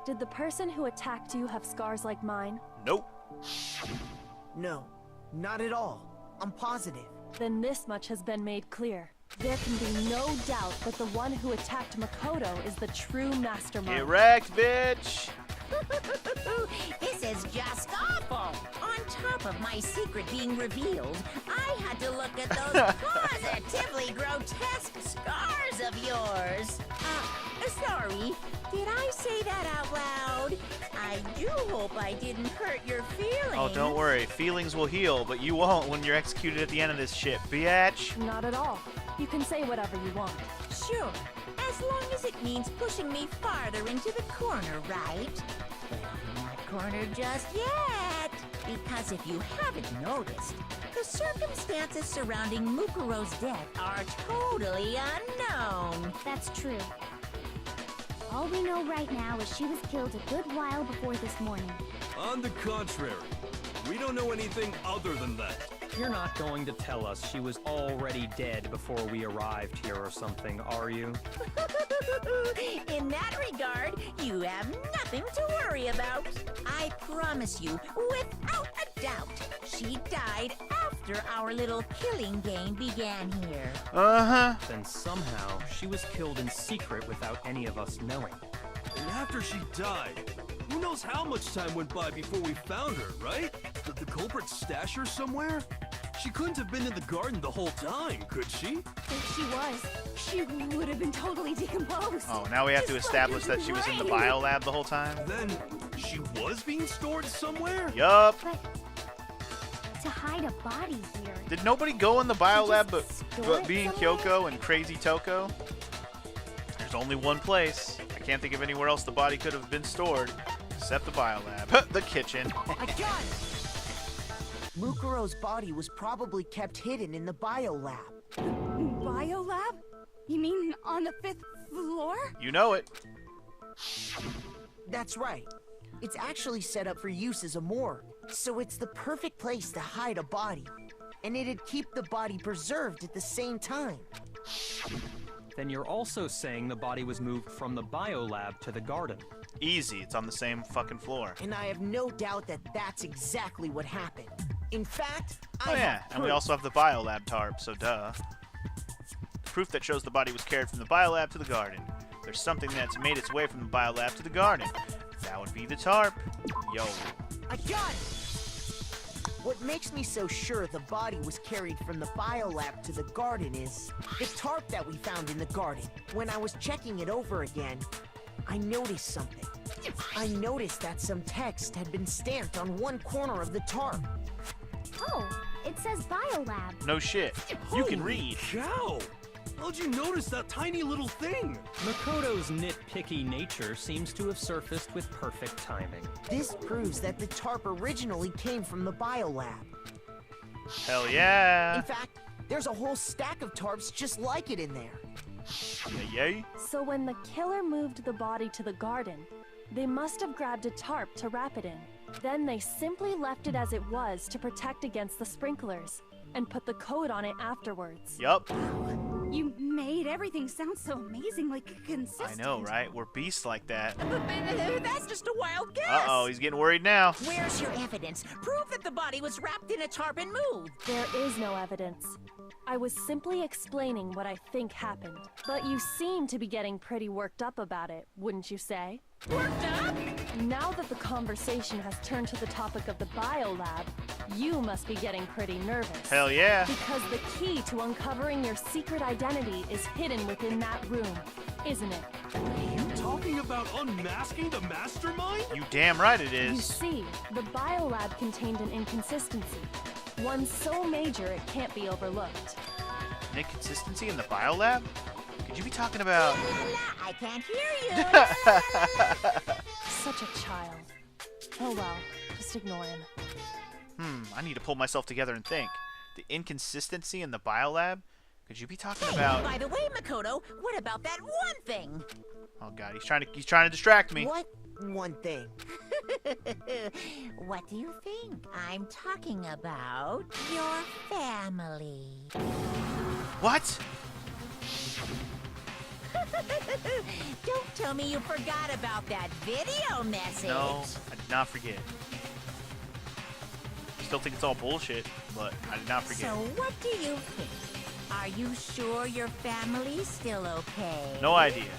S2: did the person who attacked you have scars like mine?
S1: Nope.
S8: No, not at all. I'm positive.
S2: Then this much has been made clear. There can be no doubt that the one who attacked Makoto is the true mastermind.
S1: Get wrecked, bitch!
S3: This is just awful. On top of my secret being revealed, I had to look at those positively grotesque scars of yours. Sorry, did I say that out loud? I do hope I didn't hurt your feelings.
S1: Oh, don't worry. Feelings will heal, but you won't when you're executed at the end of this shit, bitch!
S2: Not at all. You can say whatever you want.
S3: Sure, as long as it means pushing me farther into the corner, right? But I'm not cornered just yet. Because if you haven't noticed, the circumstances surrounding Mukuro's death are totally unknown.
S6: That's true. All we know right now is she was killed a good while before this morning.
S5: On the contrary, we don't know anything other than that.
S4: You're not going to tell us she was already dead before we arrived here or something, are you?
S3: In that regard, you have nothing to worry about. I promise you, without a doubt, she died after our little killing game began here.
S1: Uh-huh.
S4: Then somehow she was killed in secret without any of us knowing.
S5: And after she died, who knows how much time went by before we found her, right? Did the culprit stash her somewhere? She couldn't have been in the garden the whole time, could she?
S7: If she was, she would have been totally decomposed.
S1: Oh, now we have to
S7: Just
S1: establish
S7: like
S1: that she
S7: your
S1: was in the
S7: brain.
S1: biolab the whole time?
S5: Then, she was being stored somewhere?
S1: Yup.
S6: But to hide a body here.
S1: Did nobody go in the biolab
S6: Just store
S1: but
S6: it
S1: being
S6: somewhere?
S1: Kyoko and Crazy Toko? There's only one place. I can't think of anywhere else the body could have been stored except the biolab. The kitchen.
S8: I got it! Mukuro's body was probably kept hidden in the biolab.
S7: Biolab? You mean on the 5th floor?
S1: You know it.
S8: That's right. It's actually set up for use as a morgue, so it's the perfect place to hide a body. And it'd keep the body preserved at the same time.
S4: Then you're also saying the body was moved from the biolab to the garden.
S1: Easy. It's on the same fucking floor.
S8: And I have no doubt that that's exactly what happened. In fact,
S1: Oh
S8: I
S1: yeah,
S8: have
S1: and we
S8: proof.
S1: also have the biolab tarp, so duh. Proof that shows the body was carried from the biolab to the garden. There's something that's made its way from the biolab to the garden. That would be the tarp. Yo.
S8: I got it! What makes me so sure the body was carried from the biolab to the garden is the tarp that we found in the garden. When I was checking it over again, I noticed something. I noticed that some text had been stamped on one corner of the tarp.
S6: Oh, it says biolab.
S1: No shit. You can
S5: Holy
S1: read.
S5: cow! How'd you notice that tiny little thing?
S4: Makoto's nitpicky nature seems to have surfaced with perfect timing.
S8: This proves that the tarp originally came from the biolab.
S1: Hell yeah.
S8: In fact, there's a whole stack of tarps just like it in there.
S1: Yay.
S2: So when the killer moved the body to the garden, they must have grabbed a tarp to wrap it in. Then they simply left it as it was to protect against the sprinklers, and put the coat on it afterwards.
S1: Yup.
S7: You made everything sound so amazingly
S1: I
S7: consistent.
S1: know, right? We're beasts like that.
S3: That's just a wild guess.
S1: Uh-oh, he's getting worried now.
S3: Where's your evidence? Prove that the body was wrapped in a tarp and moved.
S2: There is no evidence. I was simply explaining what I think happened. But you seem to be getting pretty worked up about it, wouldn't you say?
S3: Worked up?
S2: Now that the conversation has turned to the topic of the biolab, you must be getting pretty nervous.
S1: Hell yeah.
S2: Because the key to uncovering your secret identity is hidden within that room, isn't it?
S5: You talking about unmasking the mastermind?
S1: You damn right it
S2: You
S1: is.
S2: see, the biolab contained an inconsistency. One so major it can't be overlooked.
S1: An inconsistency in the biolab? Could you be talking about...
S3: La, la, la, I can't hear you.
S2: Such a child. Oh well, just ignore him.
S1: I need to pull myself together and think. The inconsistency in the biolab? Could you be talking about...
S3: By the way, Makoto, what about that one thing?
S1: Oh god, he's trying to distract me.
S8: What one thing?
S3: What do you think? I'm talking about your family.
S1: What?
S3: Don't tell me you forgot about that video message.
S1: No, I did not forget. Still think it's all bullshit, but I did not forget.
S3: So what do you think? Are you sure your family's still okay?
S1: No idea.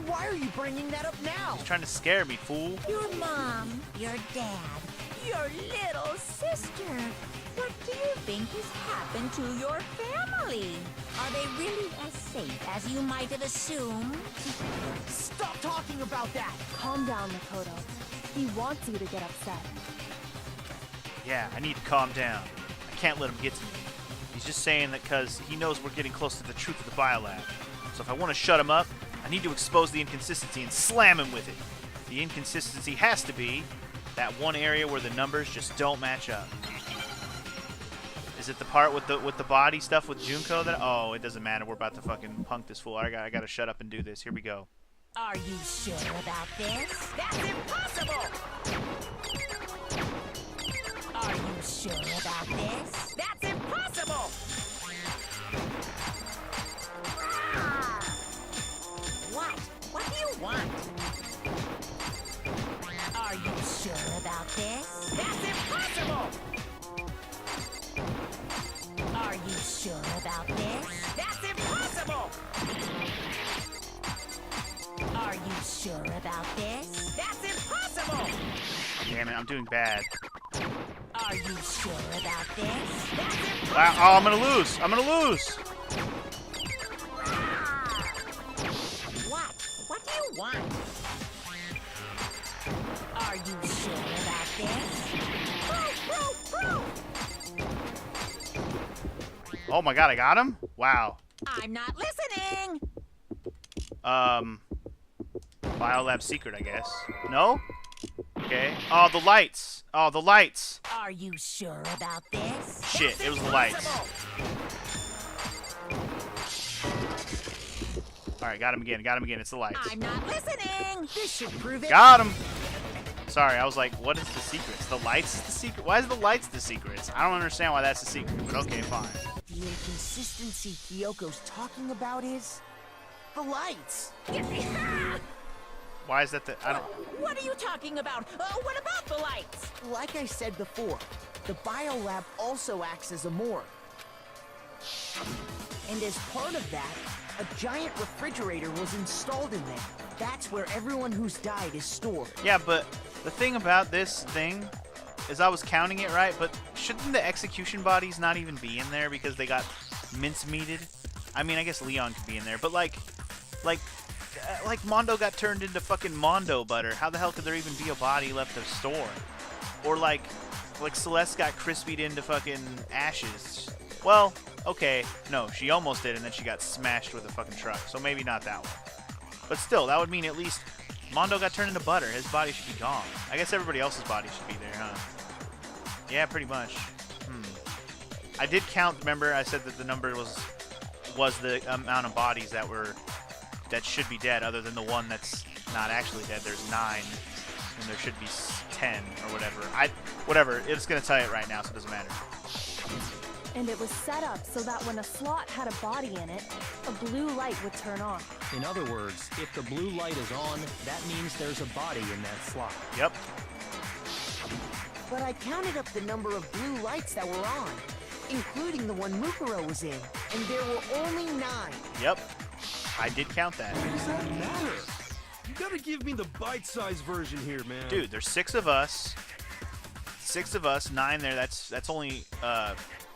S8: Why are you bringing that up now?
S1: He's trying to scare me, fool.
S3: Your mom, your dad, your little sister. What do you think has happened to your family? Are they really as safe as you might have assumed?
S8: Stop talking about that!
S2: Calm down, Makoto. He wants you to get upset.
S1: Yeah, I need to calm down. I can't let him get to me. He's just saying that because he knows we're getting close to the truth of the biolab. So if I want to shut him up, I need to expose the inconsistency and slam him with it. The inconsistency has to be that one area where the numbers just don't match up. Is it the part with the body stuff with Junko that... Oh, it doesn't matter. We're about to fucking punk this fool. I gotta shut up and do this. Here we go.
S3: Are you sure about this? That's impossible! Are you sure about this? That's impossible! What? What do you want? Are you sure about this? That's impossible! Are you sure about this? That's impossible! Are you sure about this? That's impossible!
S1: Damn it, I'm doing bad.
S3: Are you sure about this? That's impossible!
S1: Wow, oh, I'm gonna lose! I'm gonna lose!
S3: What? What do you want? Are you sure about this?
S1: Oh my god, I got him? Wow.
S3: I'm not listening!
S1: Biolab secret, I guess. No? Okay. Oh, the lights! Oh, the lights!
S3: Are you sure about this?
S1: Shit,
S3: That's
S1: it was the lights.
S3: impossible!
S1: Alright, got him again, got him again. It's the lights.
S3: I'm not listening!
S8: This should prove it.
S1: Got him! Sorry, I was like, what is the secrets? The lights is the secret? Why is the lights the secrets? I don't understand why that's the secret, but okay, fine.
S8: The inconsistency Kyoko's talking about is... the lights!
S1: Why is that the... I don't...
S3: What are you talking about? What about the lights?
S8: Like I said before, the biolab also acts as a morgue. And as part of that, a giant refrigerator was installed in there. That's where everyone who's died is stored.
S1: Yeah, but the thing about this thing is I was counting it right, but shouldn't the execution bodies not even be in there because they got mincemeated? I mean, I guess Leon could be in there, but like Mondo got turned into fucking Mondo butter. How the hell could there even be a body left to store? Or like Celeste got crispied into fucking ashes. Well, okay, no, she almost did, and then she got smashed with a fucking truck. So maybe not that one. But still, that would mean at least Mondo got turned into butter. His body should be gone. I guess everybody else's body should be there, huh? Yeah, pretty much. I did count. Remember, I said that the number was the amount of bodies that should be dead, other than the one that's not actually dead. There's 9, and there should be 10 or whatever. Whatever. It's gonna tell you it right now, so it doesn't matter.
S2: And it was set up so that when a slot had a body in it, a blue light would turn on.
S4: In other words, if the blue light is on, that means there's a body in that slot.
S1: Yep.
S8: But I counted up the number of blue lights that were on, including the one Mukuro was in, and there were only 9.
S1: Yep. I did count that.
S5: What does that matter? You gotta give me the bite-sized version here, man.
S1: Dude, there's 6 of us. 6 of us, 9 there. That's only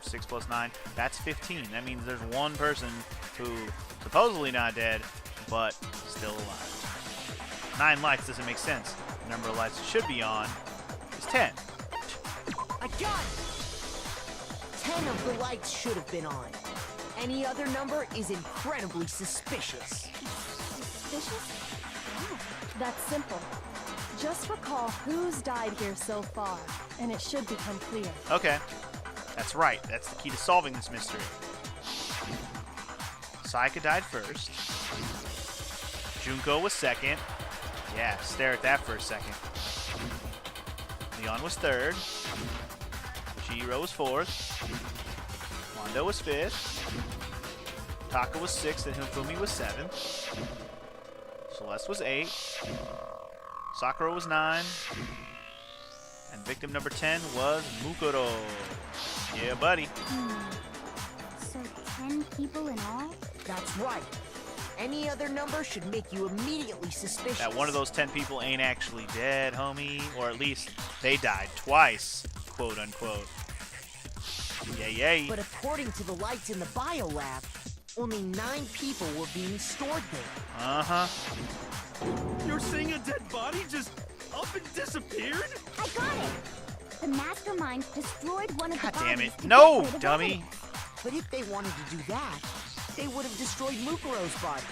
S1: 6 plus 9. That's 15. That means there's one person who supposedly not dead, but still alive. 9 lights doesn't make sense. The number of lights it should be on is 10.
S8: I got it! 10 of the lights should have been on. Any other number is incredibly suspicious.
S7: Suspicious? How?
S2: That's simple. Just recall who's died here so far, and it should become clear.
S1: Okay. That's right. That's the key to solving this mystery. Sayaka died first. Junko was second. Yeah, stare at that for a second. Leon was third. Chihiro was fourth. Mondo was fifth. Taka was sixth, and Hifumi was seventh. Celeste was eighth. Sakura was 9. And victim number 10 was Mukuro. Yeah, buddy.
S6: So 10 people in all?
S8: That's right. Any other number should make you immediately suspicious.
S1: That one of those 10 people ain't actually dead, homie. Or at least they died twice, quote unquote. Yay, yay.
S8: But according to the lights in the biolab, only 9 people were being stored there.
S1: Uh-huh.
S5: You're saying a dead body just up and disappeared?
S6: I got it! The mastermind destroyed one of
S1: God
S6: the
S1: damn
S6: bodies
S1: it.
S6: to
S1: No,
S6: get rid of
S1: dummy.
S6: evidence.
S8: But if they wanted to do that, they would have destroyed Mukuro's body,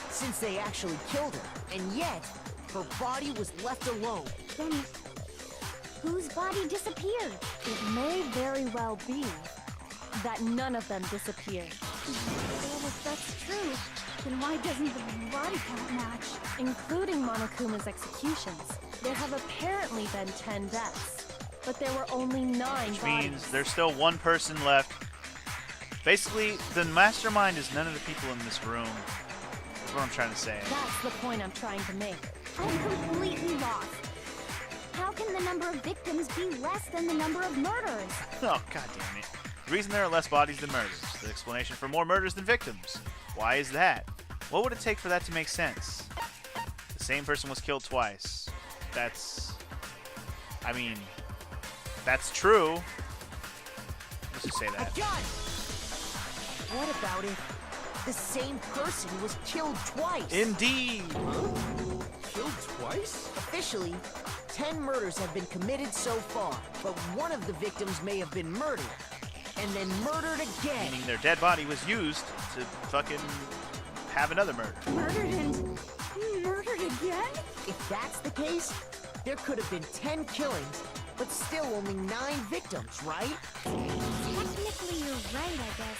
S8: since they actually killed her. And yet, her body was left alone.
S6: Then, whose body disappeared?
S2: It may very well be that none of them disappeared,
S6: Well, if that's true, then why doesn't the body count match?
S2: including Monokuma's executions. There have apparently been 10 deaths, but there were only 9
S1: Which
S2: bodies.
S1: means there's still one person left. Basically, the mastermind is none of the people in this room. That's what I'm trying to say.
S2: That's the point I'm trying to make.
S6: I'm completely lost. How can the number of victims be less than the number of murders?
S1: Oh, god damn it. The reason there are less bodies than murders. The explanation for more murders than victims. Why is that? What would it take for that to make sense? The same person was killed twice. That's... I mean... That's true. Let's just say
S8: I
S1: that.
S8: got it! What about if the same person was killed twice?
S1: Indeed!
S5: Killed twice?
S8: Officially, 10 murders have been committed so far, but one of the victims may have been murdered, and then murdered again.
S1: Meaning their dead body was used to fucking have another murder.
S7: Murdered and murdered again?
S8: If that's the case, there could have been 10 killings, but still only 9 victims, right?
S6: Technically, you're right, I guess.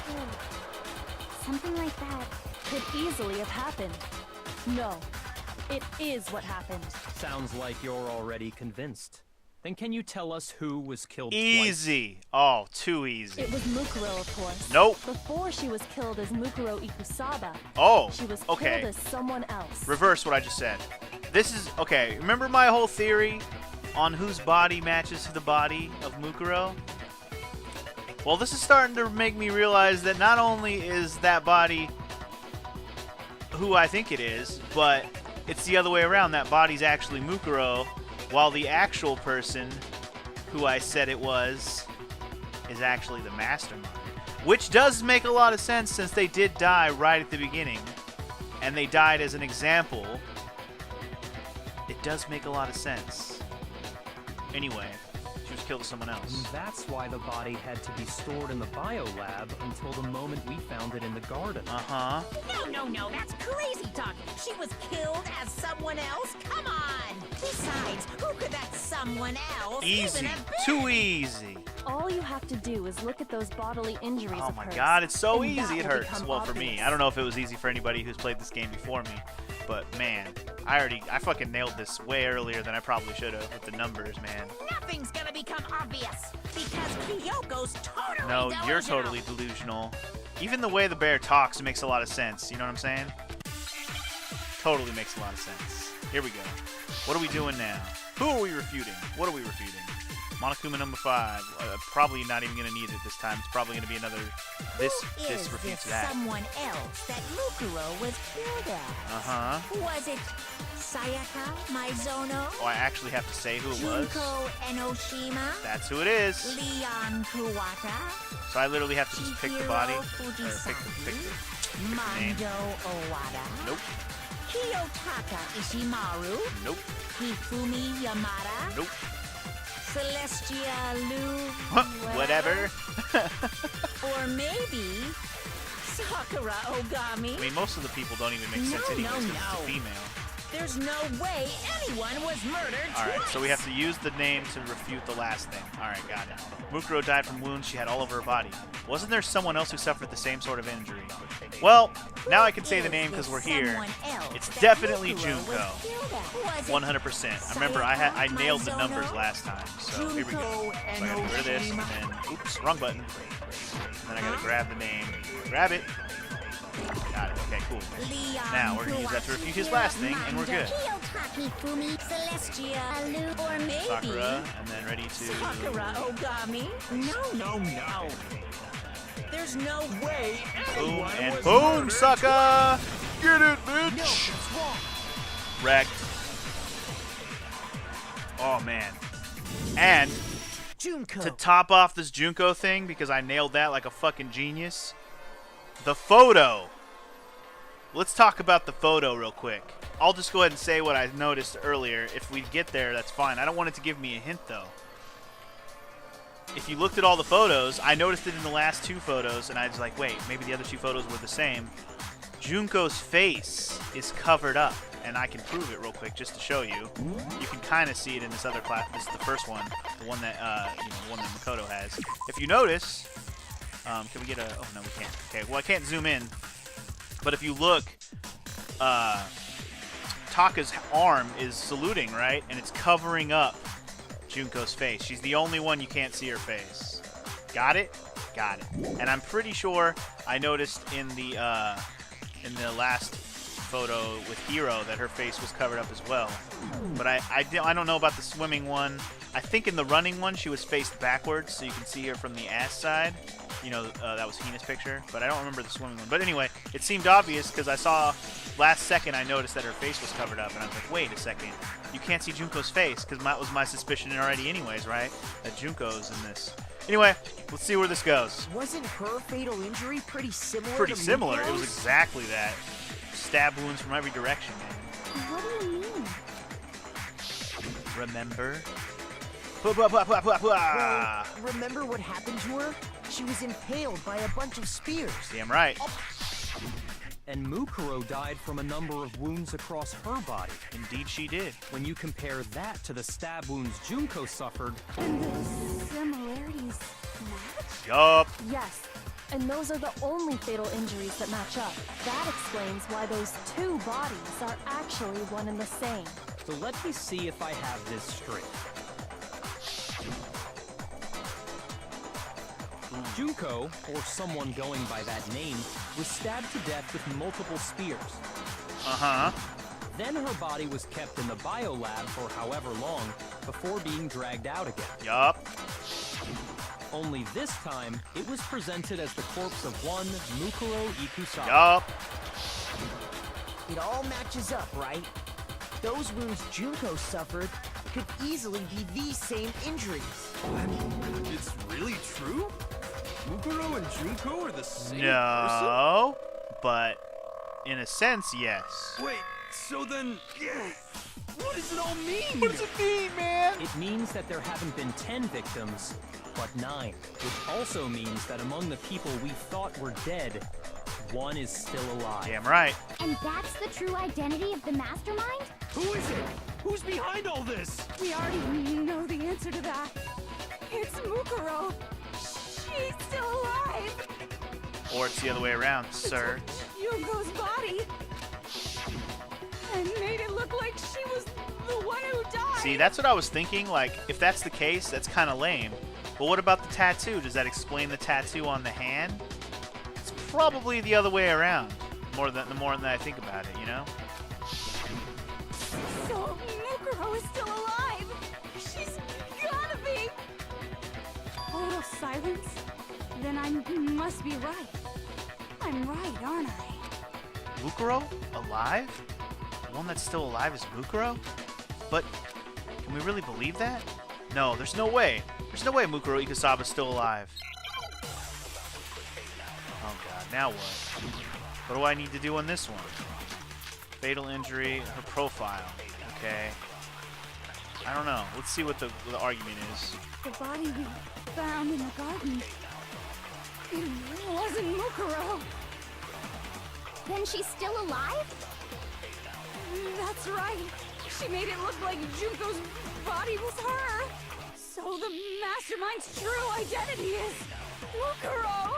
S6: Still, something like that.
S2: Could easily have happened. No, it is what happened.
S4: Sounds like you're already convinced. Then can you tell us who was killed twice?
S1: Easy. Oh, too easy.
S2: It was Mukuro, of course.
S1: Nope.
S2: Before she was killed as Mukuro Ikusaba,
S1: Oh,
S2: she was
S1: okay.
S2: killed as someone else.
S1: Reverse what I just said. This is... Okay, remember my whole theory on whose body matches to the body of Mukuro? Well, this is starting to make me realize that not only is that body who I think it is, but it's the other way around. That body's actually Mukuro, while the actual person who I said it was is actually the mastermind. Which does make a lot of sense since they did die right at the beginning. And they died as an example. It does make a lot of sense. Anyway, she was killed with someone
S4: And
S1: else.
S4: that's why the body had to be stored in the biolab until the moment we found it in the garden.
S1: Uh-huh.
S3: No, that's crazy talk. She was killed as someone else? Come on! Besides, who could that someone else
S1: Easy.
S3: even have been?
S1: Too easy.
S2: All you have to do is look at those bodily injuries
S1: Oh
S2: of
S1: my
S2: hers,
S1: god, it's so
S2: and that
S1: easy. It
S2: will
S1: hurts.
S2: become
S1: Well, for me.
S2: obvious.
S1: I don't know if it was easy for anybody who's played this game before me. But, man, I fucking nailed this way earlier than I probably should have with the numbers, man.
S3: Nothing's gonna become obvious because Kyoko's totally
S1: No,
S3: delusional.
S1: you're totally delusional. Even the way the bear talks makes a lot of sense. You know what I'm saying? Totally makes a lot of sense. Here we go. What are we doing now? Who are we refuting? What are we refuting? Monokuma number 5. Probably not even going to need it this time. It's probably going to be another... This
S3: Who is
S1: refutes
S3: this
S1: that.
S3: someone else that Mukuro was killed as?
S1: Uh-huh.
S3: Was it Sayaka Maizono?
S1: Oh, I actually have to say who it was.
S3: Junko Enoshima?
S1: That's who it is.
S3: Leon Kuwata?
S1: So I literally have to just pick the body. Or
S3: Chihiro
S1: pick the name.
S3: Mondo Owada?
S1: Nope.
S3: Kiyotaka Ishimaru?
S1: Nope.
S3: Hifumi Yamada?
S1: Nope.
S3: Celestia Lu.
S1: Whatever.
S3: Or maybe Sakura Ogami.
S1: I mean, most of the people don't even make sense anyways because it's a female.
S3: There's no way anyone was murdered
S1: Alright,
S3: twice.
S1: so we have to use the name to refute the last thing. Alright, got it. Mukuro died from wounds she had all over her body. Wasn't there someone else who suffered the same sort of injury? Well, now I can say the name because we're here. It's definitely Junko. 100%. Remember, I nailed the numbers last time, so here we go. So I gotta get rid of this, and then, oops, wrong button. And then I gotta grab the name. Grab it. Got it. Okay, cool. Now we're gonna use that to refute his last thing, and we're good.
S3: Or maybe
S1: Sakura, and then ready to.
S3: Sakura Ogami. No. There's no way
S1: Boom
S3: anyone
S1: and
S3: was
S1: boom,
S3: murdered
S1: sucker! Get it,
S8: No,
S1: bitch!
S8: it's wrong.
S1: Wrecked. Oh man. And
S8: Junko.
S1: to top off this Junko thing, because I nailed that like a fucking genius, the photo. Let's talk about the photo real quick. I'll just go ahead and say what I noticed earlier. If we get there, that's fine. I don't want it to give me a hint though. If you looked at all the photos, I noticed it in the last two photos, and I was like, wait, maybe the other two photos were the same. Junko's face is covered up, and I can prove it real quick just to show you. You can kind of see it in this other class. This is the first one, the one that the one that Makoto has. If you notice, can we get a? Oh no, we can't. Okay, well I can't zoom in, but if you look, Taka's arm is saluting, right, and it's covering up Junko's face. She's the only one you can't see her face. Got it? Got it. And I'm pretty sure I noticed in the last photo with Hiro that her face was covered up as well. But I don't know about the swimming one. I think in the running one she was faced backwards, so you can see her from the ass side. You know, that was Hina's picture. But I don't remember the swimming one. But anyway, it seemed obvious because I saw last second I noticed that her face was covered up, and I was like, wait a second. You can't see Junko's face, because that was my suspicion already anyways, right? That Junko's in this. Anyway, let's see where this goes.
S8: Wasn't her fatal injury pretty similar
S1: Pretty
S8: to
S1: similar. It was
S8: Mukuro's?
S1: exactly that. Stab wounds from every direction, man.
S6: What do you mean?
S1: Remember?
S8: Well, remember what happened to her? She was impaled by a bunch of spears.
S1: Damn right.
S4: And Mukuro died from a number of wounds across her body.
S1: Indeed she did.
S4: When you compare that to the stab wounds Junko suffered,
S6: And the similarities match?
S1: Yup.
S2: Yes, and those are the only fatal injuries that match up. That explains why those two bodies are actually one and the same.
S4: so let me see if I have this straight. Junko, or someone going by that name, was stabbed to death with multiple spears.
S1: Uh-huh.
S4: Then her body was kept in the biolab for however long before being dragged out again.
S1: Yup.
S4: Only this time, it was presented as the corpse of one Mukuro Ikusaba.
S1: Yup.
S8: It all matches up, right? Those wounds Junko suffered could easily be these same injuries.
S5: It's really true? Mukuro and Junko are the same person?
S1: No. But in a sense, yes.
S5: Wait, so then... What does it all mean?
S1: What does it mean, man?
S4: It means that there haven't been 10 victims, but 9. Which also means that among the people we thought were dead, one is still alive.
S1: Damn right.
S6: And that's the true identity of the mastermind?
S5: Who is it? Who's behind all this?
S7: We already know the answer to that. It's Mukuro. She's still alive.
S1: Or it's the other way around, sir.
S7: Junko's body. And made it look like she was the one who died.
S1: See, that's what I was thinking. Like, if that's the case, that's kind of lame. But what about the tattoo? Does that explain the tattoo on the hand? It's probably the other way around. The more than I think about it, you know?
S7: So Mukuro is still alive. She's gotta be. Total silence? Then I must be right. I'm right, aren't I?
S1: Mukuro? Alive? The one that's still alive is Mukuro? But can we really believe that? No, there's no way. There's no way Mukuro Ikusaba's still alive. Oh god, now what? What do I need to do on this one? Fatal injury, her profile. Okay. I don't know. Let's see what the argument is.
S7: The body we found in the garden. It wasn't Mukuro.
S6: Then she's still alive?
S7: That's right. She made it look like Junko's body was her. So the Mastermind's true identity is Mukuro.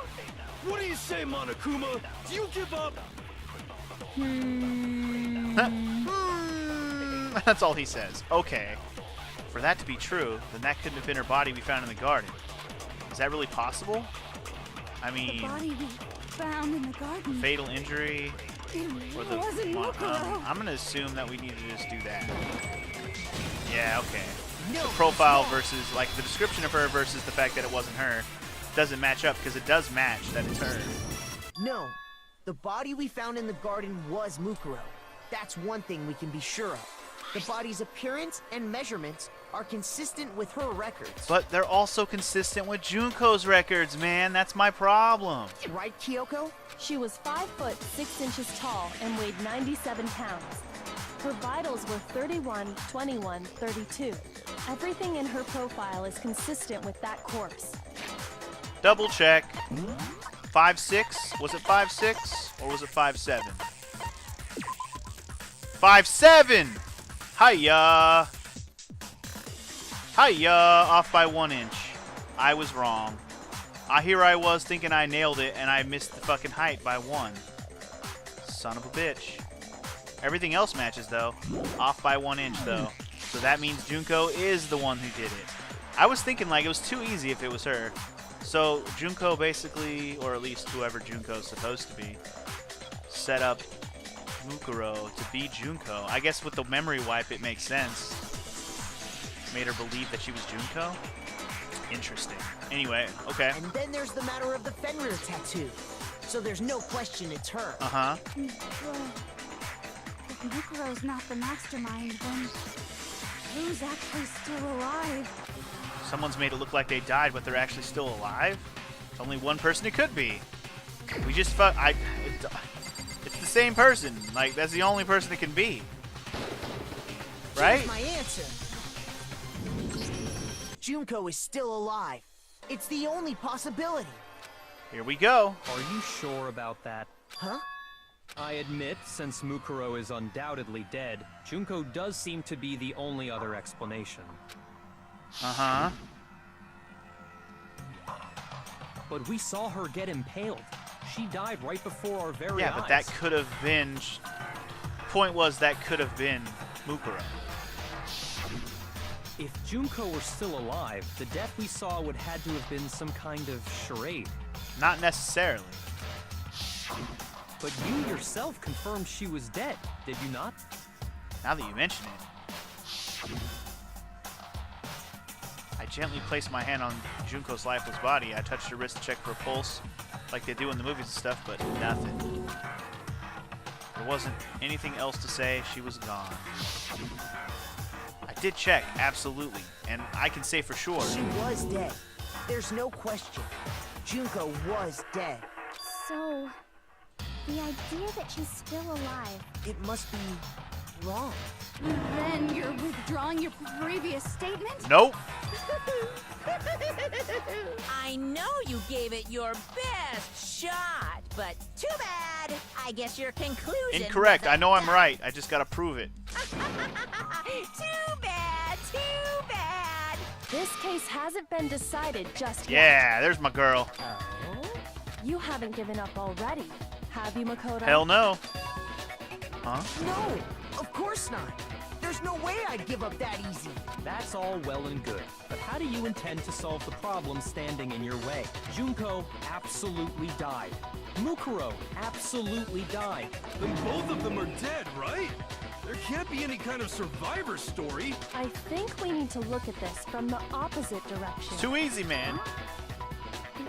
S5: What do you say, Monokuma? Do you give up?
S1: That's all he says. Okay. For that to be true, then that couldn't have been her body we found in the garden. Is that really possible? I
S7: The
S1: mean,
S7: body we found in the garden.
S1: fatal injury, or the
S7: wasn't Mukuro.
S1: I'm gonna assume that we need to just do that. Yeah, okay.
S8: No,
S1: The profile
S8: it's not.
S1: versus, like, the description of her versus the fact that it wasn't her doesn't match up, because it does match that it's her.
S8: No, the body we found in the garden was Mukuro. That's one thing we can be sure of. The body's appearance and measurements are consistent with her records.
S1: But they're also consistent with Junko's records, man. That's my problem.
S8: Right, Kyoko?
S2: She was 5 foot 6 inches tall and weighed 97 pounds. Her vitals were 31, 21, 32. Everything in her profile is consistent with that course.
S1: Double check. 5'6"? Was it 5'6"? Or was it 5'7"? 5'7"! Hiya! Hiya! Off by 1 inch. I was wrong. Here I was thinking I nailed it, and I missed the fucking height by 1. Son of a bitch. Everything else matches, though. Off by 1 inch, though. So that means Junko is the one who did it. I was thinking, like, it was too easy if it was her. So Junko basically, or at least whoever Junko's supposed to be, set up Mukuro to be Junko. I guess with the memory wipe it makes sense. Made her believe that she was Junko? Interesting. Anyway, okay.
S8: And then there's the matter of the Fenrir tattoo. So there's no question it's her.
S1: Uh-huh.
S7: But if Mukuro's not the mastermind, then who's actually still alive?
S1: Someone's made it look like they died, but they're actually still alive? Only one person it could be. We just it's the same person. Like, that's the only person it can be. Right?
S8: Here's my answer. Junko is still alive. It's the only possibility.
S1: Here we go.
S4: Are you sure about that?
S8: Huh?
S4: I admit, since Mukuro is undoubtedly dead, Junko does seem to be the only other explanation.
S1: Uh-huh.
S4: But we saw her get impaled. She died right before our very
S1: Yeah,
S4: eyes.
S1: but that could have been... Point was, that could have been Mukuro.
S4: If Junko were still alive, the death we saw would had to have been some kind of charade.
S1: Not necessarily.
S4: But you yourself confirmed she was dead, did you not?
S1: Now that you mention it. I gently placed my hand on Junko's lifeless body. I touched her wrist to check for a pulse, like they do in the movies and stuff, but nothing. There wasn't anything else to say. She was gone. I did check, absolutely, and I can say for sure.
S8: She was dead. There's no question. Junko was dead.
S6: So, the idea that she's still alive.
S8: It must be wrong.
S7: Then you're withdrawing your previous statement?
S1: Nope.
S3: I know you gave it your best shot, but too bad. I guess your conclusion.
S1: Incorrect.
S3: was a
S1: I know I'm
S3: duck.
S1: right. I just gotta prove it.
S3: Too bad. Too bad.
S2: This case hasn't been decided just yet.
S1: Yeah, there's my girl.
S2: You haven't given up already, have you, Makoto?
S1: Hell no. Huh?
S8: No, of course not. There's no way I'd give up that easy.
S4: That's all well and good, but how do you intend to solve the problem standing in your way? Junko absolutely died. Mukuro absolutely died.
S5: Then both of them are dead, right? There can't be any kind of survivor story.
S2: I think we need to look at this from the opposite direction.
S1: It's too easy, man.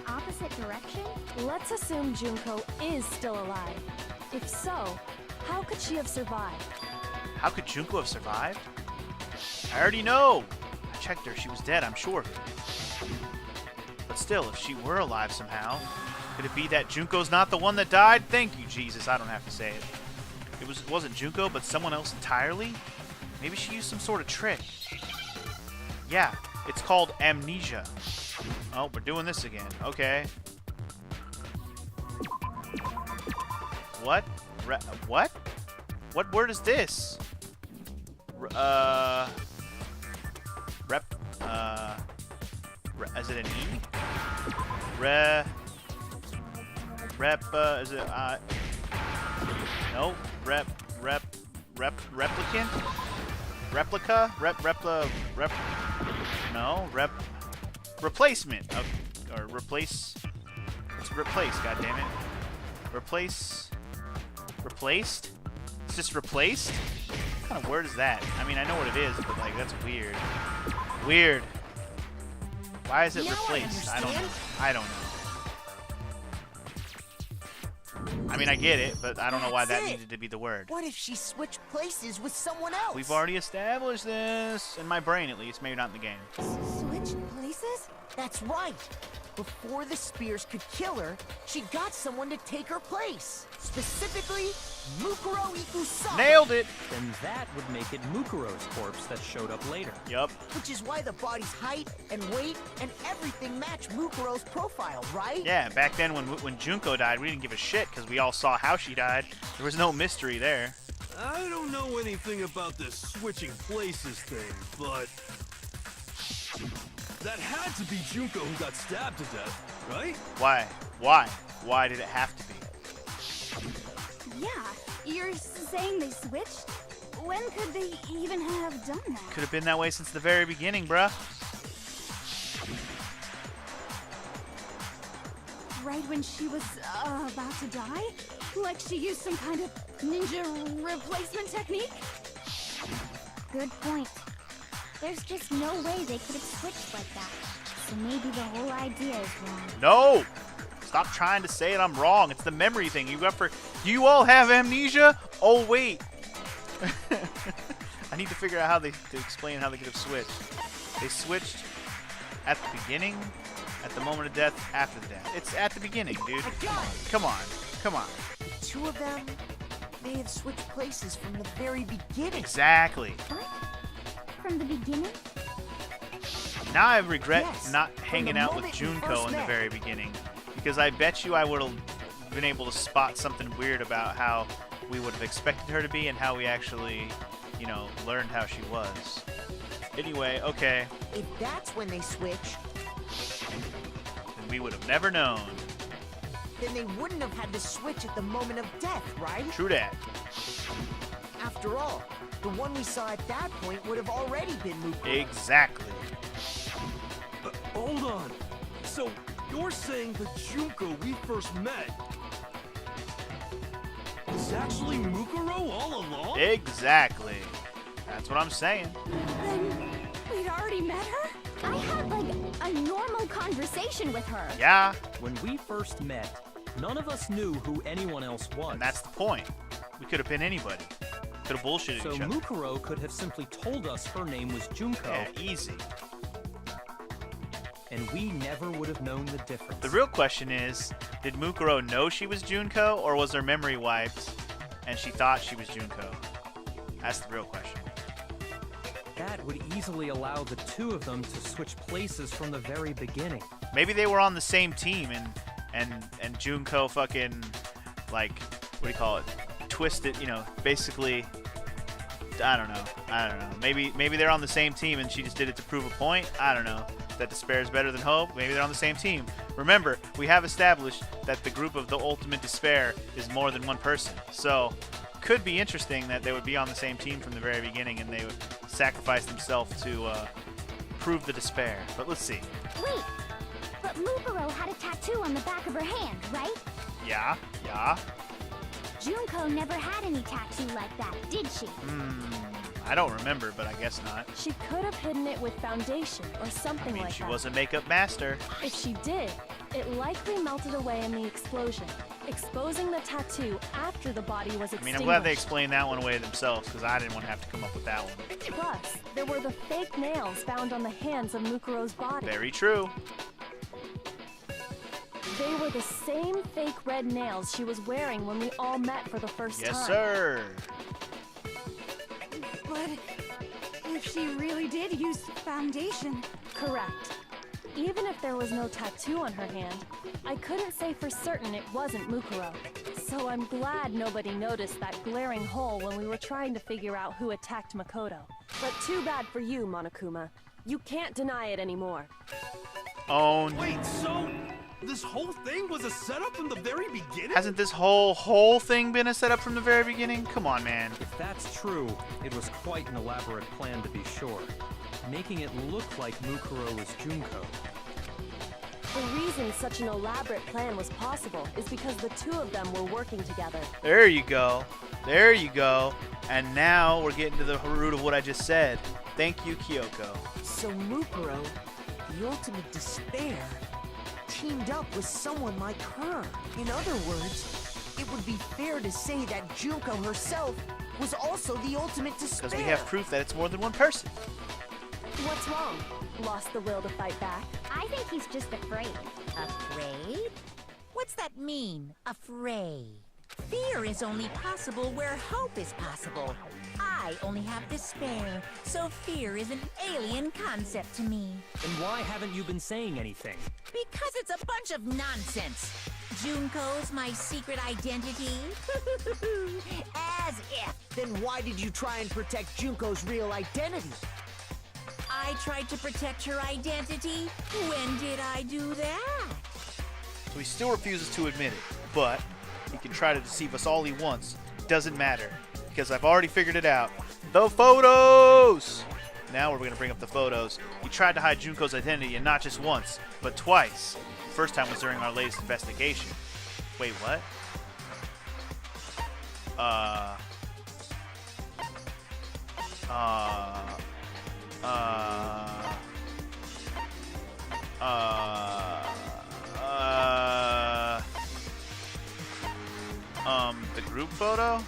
S6: The opposite direction?
S2: Let's assume Junko is still alive. If so, how could she have survived?
S1: How could Junko have survived? I already know. I checked her. She was dead, I'm sure of it. But still, if she were alive somehow, could it be that Junko's not the one that died? Thank you, Jesus. I don't have to say it. It wasn't Junko, but someone else entirely? Maybe she used some sort of trick. Yeah, it's called amnesia. Oh, we're doing this again. Okay. What? What? What word is this? Is it an E? Is it, no, replicant? Replica? No, replacement. Or replace, it's replace, goddammit. Replaced? It's just replaced? What kind of word is that? I mean, I know what it is, but like, that's weird. Weird. Why is it replaced? I don't know. I don't know. I mean, I get it, but I don't know why that needed to be the word.
S8: What if she switched places with someone else?
S1: We've already established this. In my brain, at least. Maybe not in the game.
S7: Switched places?
S8: That's right. Before the spears could kill her, she got someone to take her place. Specifically, Mukuro Ikusama.
S1: Nailed it!
S4: Then that would make it Mukuro's corpse that showed up later.
S1: Yup.
S8: Which is why the body's height and weight and everything match Mukuro's profile, right?
S1: Yeah, back then when Junko died, we didn't give a shit because we all saw how she died. There was no mystery there.
S5: I don't know anything about this switching places thing, but that had to be Junko who got stabbed to death, right?
S1: Why? Why? Why did it have to be?
S7: Yeah, you're saying they switched? When could they even have done that?
S1: Could have been that way since the very beginning, bruh.
S7: Right when she was about to die? Like she used some kind of ninja replacement technique?
S6: Good point. There's just no way they could have switched like that. So maybe the whole idea is wrong.
S1: No! Stop trying to say it I'm wrong. It's the memory thing. Do you all have amnesia? Oh, wait. I need to figure out how to explain how they could have switched. They switched at the beginning, at the moment of death, after the death. It's at the beginning, dude. Come on. Come on.
S8: Two of them may have switched places from the very beginning.
S1: Exactly.
S6: What? From the beginning?
S1: Now I regret
S8: Yes,
S1: not
S8: from
S1: hanging
S8: the
S1: out with
S8: moment we
S1: Junko
S8: first
S1: in the
S8: met.
S1: very beginning. Because I bet you I would have been able to spot something weird about how we would have expected her to be and how we actually, you know, learned how she was. Anyway, okay.
S8: If that's when they switched,
S1: Then we would have never known.
S8: then they wouldn't have had to switch at the moment of death, right?
S1: True that.
S8: After all, the one we saw at that point would have already been Mukuro.
S1: Exactly.
S5: Hold on. So, you're saying the Junko we first met was actually Mukuro all along?
S1: Exactly. That's what I'm saying.
S7: Then we'd already met her?
S6: I had, like, a normal conversation with her.
S1: Yeah,
S4: When we first met, none of us knew who anyone else was.
S1: and that's the point. We could have been anybody. Could have bullshitted
S4: So
S1: each other.
S4: Mukuro could have simply told us her name was Junko,
S1: Yeah, easy.
S4: and we never would have known the difference.
S1: The real question is, did Mukuro know she was Junko, or was her memory wiped and she thought she was Junko? That's the real question.
S4: That would easily allow the two of them to switch places from the very beginning.
S1: Maybe they were on the same team and Junko fucking, like, what do you call it? Twisted, you know, basically, I don't know. Maybe they're on the same team and she just did it to prove a point. I don't know. That despair is better than hope. Maybe they're on the same team. Remember, we have established that the group of the ultimate despair is more than one person. So, could be interesting that they would be on the same team from the very beginning and they would sacrifice themselves to prove the despair. But let's see.
S6: Wait, but Mukuro had a tattoo on the back of her hand, right?
S1: Yeah.
S6: Junko never had any tattoo like that, did she?
S1: I don't remember, but I guess not.
S2: She could have hidden it with foundation or something
S1: I mean,
S2: like
S1: she
S2: that.
S1: was a makeup master.
S2: If she did, it likely melted away in the explosion, exposing the tattoo after the body was
S1: I
S2: extinguished.
S1: mean, I'm glad they explained that one away themselves because I didn't want to have to come up with that one.
S2: Plus, there were the fake nails found on the hands of Mukuro's body.
S1: Very true.
S2: They were the same fake red nails she was wearing when we all met for the first time.
S1: Yes, sir.
S7: But if if she really did use foundation.
S2: Correct. Even if there was no tattoo on her hand, I couldn't say for certain it wasn't Mukuro. So I'm glad nobody noticed that glaring hole when we were trying to figure out who attacked Makoto. But too bad for you, Monokuma. You can't deny it anymore.
S1: Oh, no.
S5: Wait, so this whole thing was a setup from the very beginning?
S1: Hasn't this whole thing been a setup from the very beginning? Come on, man.
S4: If that's true, it was quite an elaborate plan to be sure, making it look like Mukuro was Junko.
S2: The reason such an elaborate plan was possible is because the two of them were working together.
S1: There you go. There you go. And now we're getting to the root of what I just said. Thank you, Kyoko.
S8: So Mukuro, the ultimate despair, teamed up with someone like her. In other words, it would be fair to say that Junko herself was also the ultimate despair.
S1: Because we have proof that it's more than one person.
S2: What's wrong? Lost the will to fight back?
S6: I think he's just afraid.
S3: Afraid? What's that mean, afraid? Fear is only possible where hope is possible. I only have despair, so fear is an alien concept to me.
S4: Then why haven't you been saying anything?
S3: Because it's a bunch of nonsense. Junko's my secret identity? As if.
S8: Then why did you try and protect Junko's real identity?
S3: I tried to protect her identity? When did I do that?
S1: So he still refuses to admit it, but he can try to deceive us all he wants. Doesn't matter, because I've already figured it out. The photos! Now we're going to bring up the photos. He tried to hide Junko's identity, and not just once, but twice. The first time was during our latest investigation. Wait, what? The group photo?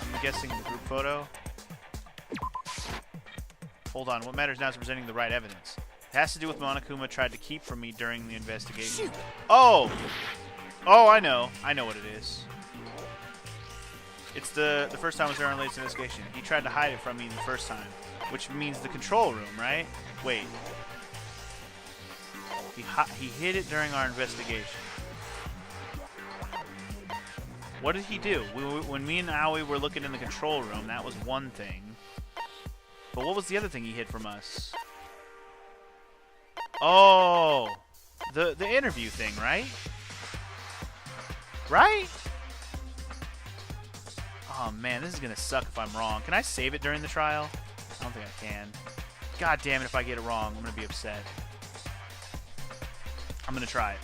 S1: I'm guessing the group photo. Hold on, what matters now is presenting the right evidence. It has to do with Monokuma tried to keep from me during the investigation.
S8: Shoot.
S1: Oh! Oh, I know. I know what it is. It's the first time was during our latest investigation. He tried to hide it from me the first time, which means the control room, right? Wait. He hid it during our investigation. What did he do? When me and Aoi were looking in the control room, that was one thing. But what was the other thing he hid from us? Oh! The interview thing, right? Right? Oh man, this is gonna suck if I'm wrong. Can I save it during the trial? I don't think I can. God damn it, if I get it wrong, I'm gonna be upset. I'm gonna try it.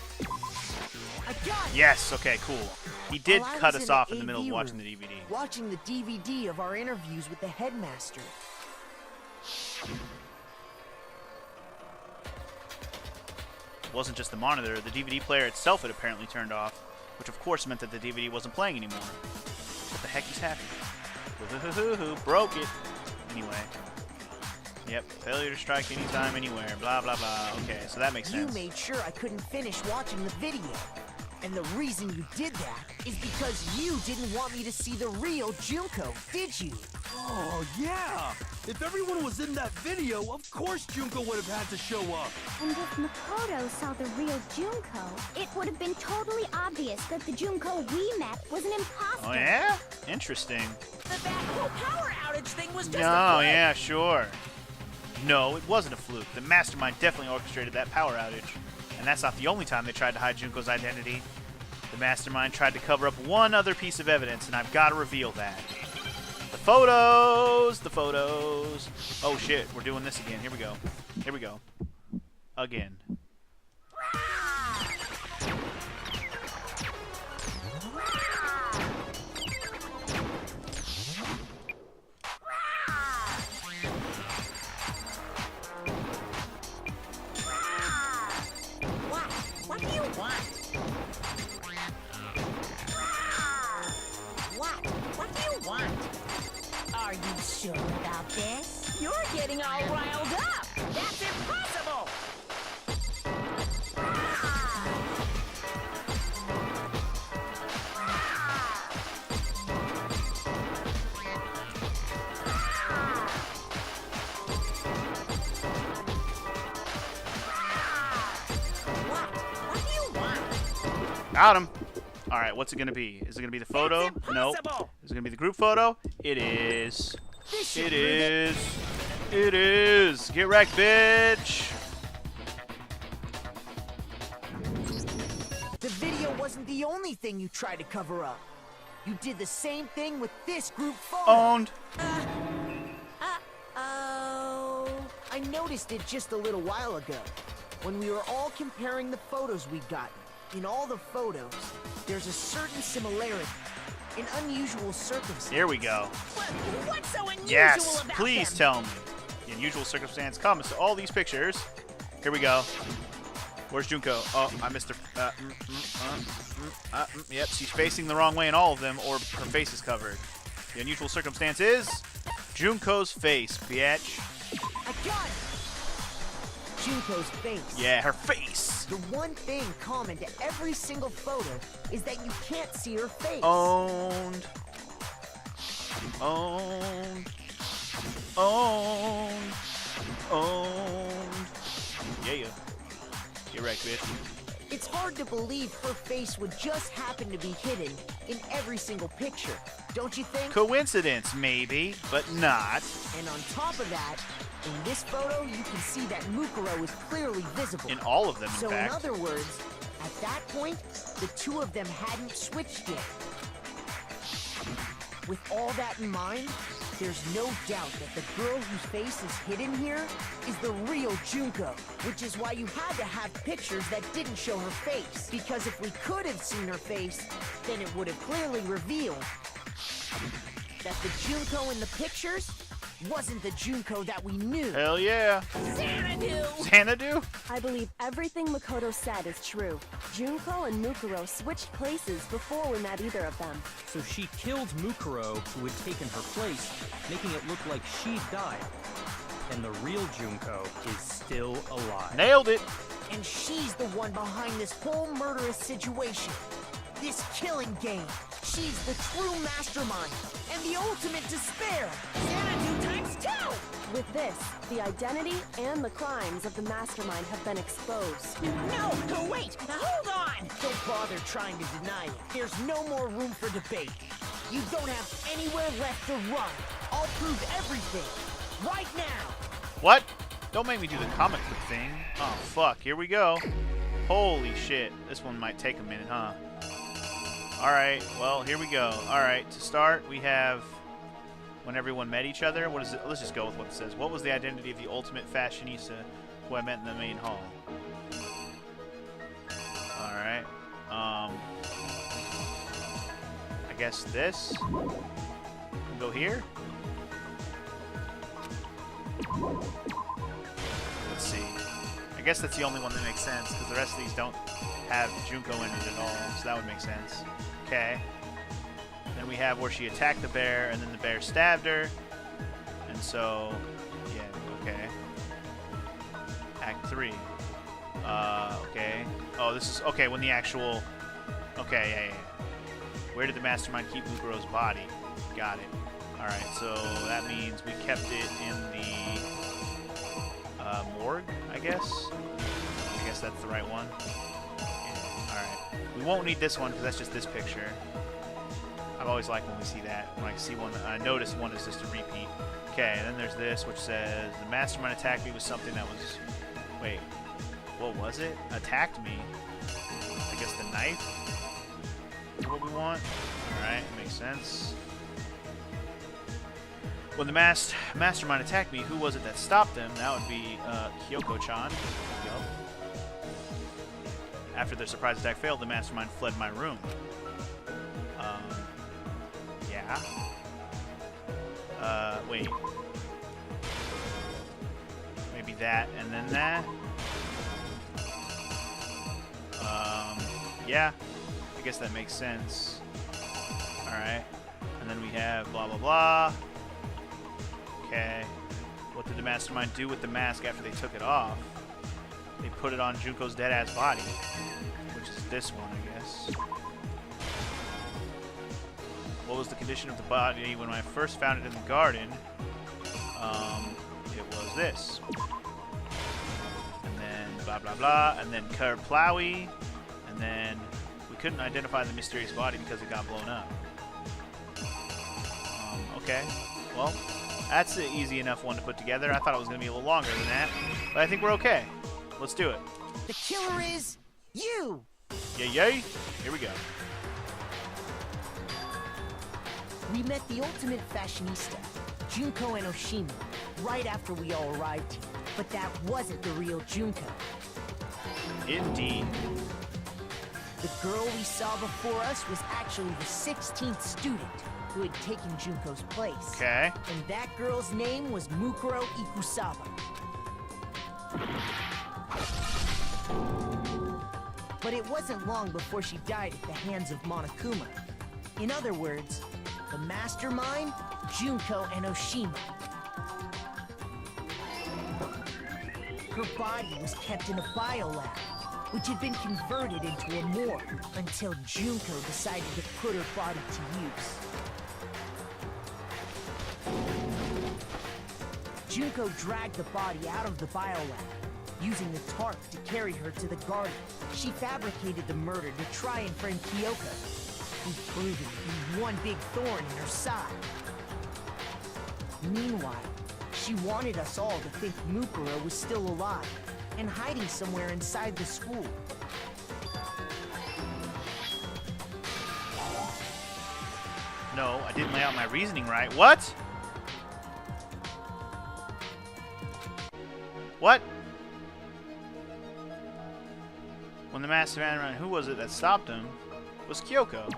S8: I got it!
S1: Yes, okay, cool. He did
S8: While I
S1: cut
S8: was
S1: us
S8: in
S1: off
S8: the
S1: in the middle of
S8: AV
S1: watching
S8: room,
S1: the DVD.
S8: Watching the DVD of our interviews with the headmaster.
S1: It wasn't just the monitor, the DVD player itself had apparently turned off, which of course meant that the DVD wasn't playing anymore. What the heck is happening? Broke it. Anyway. Yep, failure to strike anytime, anywhere, blah, blah, blah. Okay, so that makes sense.
S8: You made sure I couldn't finish watching the video. And the reason you did that is because you didn't want me to see the real Junko, did you?
S5: Oh, yeah! If everyone was in that video, of course Junko would have had to show up.
S6: And if Makoto saw the real Junko, it would have been totally obvious that the Junko we met was an imposter.
S1: Oh, yeah? Interesting.
S3: That whole power outage thing was just
S1: No,
S3: a fluke.
S1: yeah, sure. No, it wasn't a fluke. The Mastermind definitely orchestrated that power outage. And that's not the only time they tried to hide Junko's identity. The Mastermind tried to cover up one other piece of evidence, and I've got to reveal that. The photos! The photos! Oh shit, we're doing this again. Here we go. Here we go. Again.
S3: What do you want? What do you want? Are you sure about this? You're getting all riled up. That's impossible.
S1: Got him. All right, what's it gonna be? Is it gonna be the photo? Nope. Is it gonna be the group photo? It is. It is. It is. Get wrecked, bitch.
S8: The video wasn't the only thing you tried to cover up. You did the same thing with this group photo.
S1: Owned.
S8: Uh-oh. I noticed it just a little while ago, when we were all comparing the photos we'd gotten. In all the photos, there's a certain similarity, an unusual circumstance.
S1: Here we go.
S3: What's so unusual
S1: Yes,
S3: about
S1: please
S3: them?
S1: tell me. The unusual circumstance comes to all these pictures. Here we go. Where's Junko? Oh, I missed her. Yep, she's facing the wrong way in all of them, or her face is covered. The unusual circumstance is Junko's face, bitch.
S8: I got it! Junko's face.
S1: Yeah, her face.
S8: The one thing common to every single photo is that you can't see her face.
S1: Owned. Owned. Owned. Owned. Yeah. You're right, bitch.
S8: It's hard to believe her face would just happen to be hidden in every single picture, don't you think?
S1: Coincidence, maybe, but not.
S8: And on top of that, in this photo, you can see that Mukuro is clearly visible.
S1: In all of them, in
S8: So
S1: fact.
S8: in other words, at that point, the two of them hadn't switched yet. With all that in mind, there's no doubt that the girl whose face is hidden here is the real Junko, which is why you had to have pictures that didn't show her face. Because if we could have seen her face, then it would have clearly revealed that the Junko in the pictures wasn't the Junko that we knew.
S1: Hell yeah.
S3: Xanadu!
S1: Xanadu?
S2: I believe everything Makoto said is true. Junko and Mukuro switched places before we met either of them.
S4: So she killed Mukuro, who had taken her place, making it look like she'd died. And the real Junko is still alive.
S1: Nailed it.
S8: And she's the one behind this whole murderous situation. This killing game. She's the true mastermind and the ultimate despair.
S3: Xanadu times 2!
S2: With this, the identity and the crimes of the mastermind have been exposed.
S3: No, wait! Hold on!
S8: Don't bother trying to deny it. There's no more room for debate. You don't have anywhere left to run. I'll prove everything. Right now.
S1: What? Don't make me do the comic book thing. Oh, fuck. Here we go. Holy shit. This one might take a minute, huh? Alright, well, here we go. Alright, to start, we have when everyone met each other. What is it? Let's just go with what it says. What was the identity of the ultimate fashionista who I met in the main hall? Alright. I guess this. We'll go here. Let's see. I guess that's the only one that makes sense, because the rest of these don't have Junko in it at all, so that would make sense. Okay. Then we have where she attacked the bear, and then the bear stabbed her. And so, yeah, okay. Act 3. Okay. Oh, this is, okay, when the actual, okay, yeah. Where did the mastermind keep Mukuro's body? Got it. Alright, so that means we kept it in the morgue, I guess? I guess that's the right one. Yeah, alright. We won't need this one because that's just this picture. I've always liked when we see that. When I see one, I notice one is just a repeat. Okay, and then there's this, which says, the mastermind attacked me with something that was... Wait, what was it? Attacked me? I guess the knife? Is what we want? Alright, makes sense. When the mastermind attacked me, who was it that stopped them? That would be Kyoko-chan. Yep. After their surprise attack failed, the mastermind fled my room. Yeah. Wait. Maybe that and then that. Yeah. I guess that makes sense. Alright. And then we have blah blah blah. Okay. What did the mastermind do with the mask after they took it off? They put it on Junko's dead-ass body. Which is this one, I guess. What was the condition of the body when I first found it in the garden? It was this. And then blah blah blah. And then Kerplowy. And then we couldn't identify the mysterious body because it got blown up. Okay. Well, that's an easy enough one to put together. I thought it was going to be a little longer than that. But I think we're okay. Let's do it.
S8: The killer is you!
S1: Yay, yay. Here we go.
S8: We met the ultimate fashionista, Junko and Oshima, right after we all arrived here. But that wasn't the real Junko.
S1: Indeed.
S8: The girl we saw before us was actually the 16th student who had taken Junko's place.
S1: Okay.
S8: And that girl's name was Mukuro Ikusaba. But it wasn't long before she died at the hands of Monokuma. In other words, the mastermind, Junko and Oshima. Her body was kept in a biolab, which had been converted into a morgue until Junko decided to put her body to use. Junko dragged the body out of the biolab, using the tarp to carry her to the garden. She fabricated the murder to try and frame Kyoko, who'd proven to be one big thorn in her side. Meanwhile, she wanted us all to think Mukuro was still alive and hiding somewhere inside the school.
S1: No, I didn't lay out my reasoning right. What? What? When the master man ran, who was it that stopped him? It was Kyoko.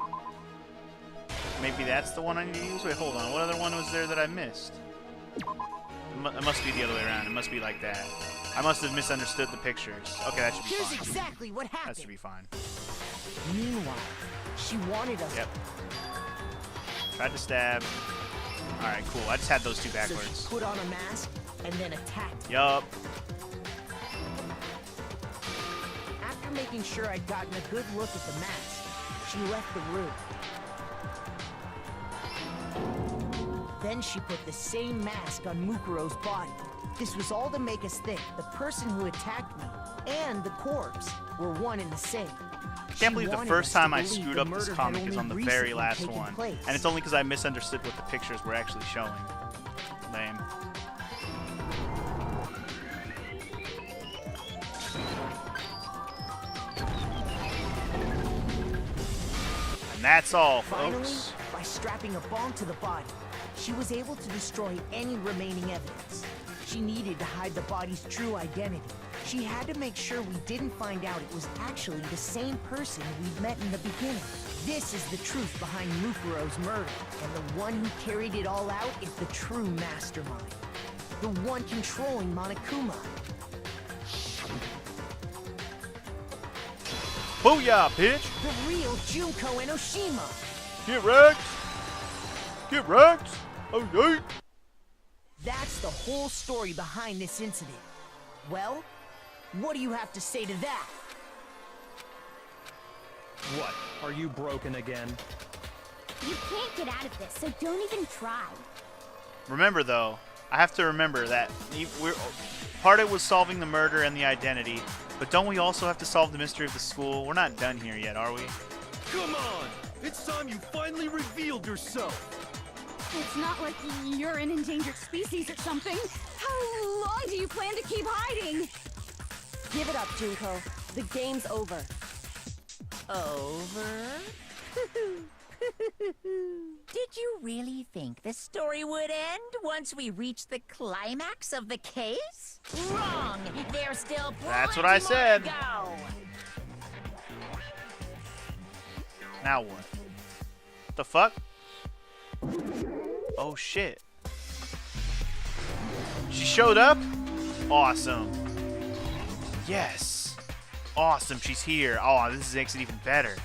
S1: Maybe that's the one I need to use? Wait, hold on. What other one was there that I missed? It must be the other way around. It must be like that. I must have misunderstood the pictures. Okay, that should be
S8: Here's
S1: fine.
S8: exactly what happened.
S1: That should be fine.
S8: Meanwhile, she wanted us.
S1: Yep. Tried to stab. Alright, cool. I just had those two
S8: So
S1: backwards.
S8: she put on a mask and then attacked.
S1: Yup.
S8: After making sure I'd gotten a good look at the mask, she left the room. Then she put the same mask on Mukuro's body. This was all to make us think the person who attacked me and the corpse were one and the same.
S1: I can't believe the first time I screwed up this comic is on the very last one. And it's only because I misunderstood what the pictures were actually showing. Lame. And that's all,
S8: Finally,
S1: folks.
S8: by strapping a bomb to the body, she was able to destroy any remaining evidence. She needed to hide the body's true identity. She had to make sure we didn't find out it was actually the same person we'd met in the beginning. This is the truth behind Mukuro's murder, and the one who carried it all out is the true mastermind. The one controlling Monokuma.
S1: Booyah, bitch!
S8: The real Junko and Oshima.
S1: Get wrecked! Get wrecked! Oh, yeah!
S8: That's the whole story behind this incident. Well, what do you have to say to that?
S4: What? Are you broken again?
S6: You can't get out of this, so don't even try.
S1: Remember, though, I have to remember that part of it was solving the murder and the identity, but don't we also have to solve the mystery of the school? We're not done here yet, are we?
S5: Come on! It's time you finally revealed yourself!
S7: It's not like you're an endangered species or something. How long do you plan to keep hiding?
S2: Give it up, Junko. The game's over.
S3: Over? Did you really think the story would end once we reached the climax of the case? Wrong! There's still plenty
S1: That's what I said.
S3: more to go.
S1: Now what? The fuck? Oh shit. She showed up? Awesome. Yes. Awesome, she's here. Oh, this makes it even better.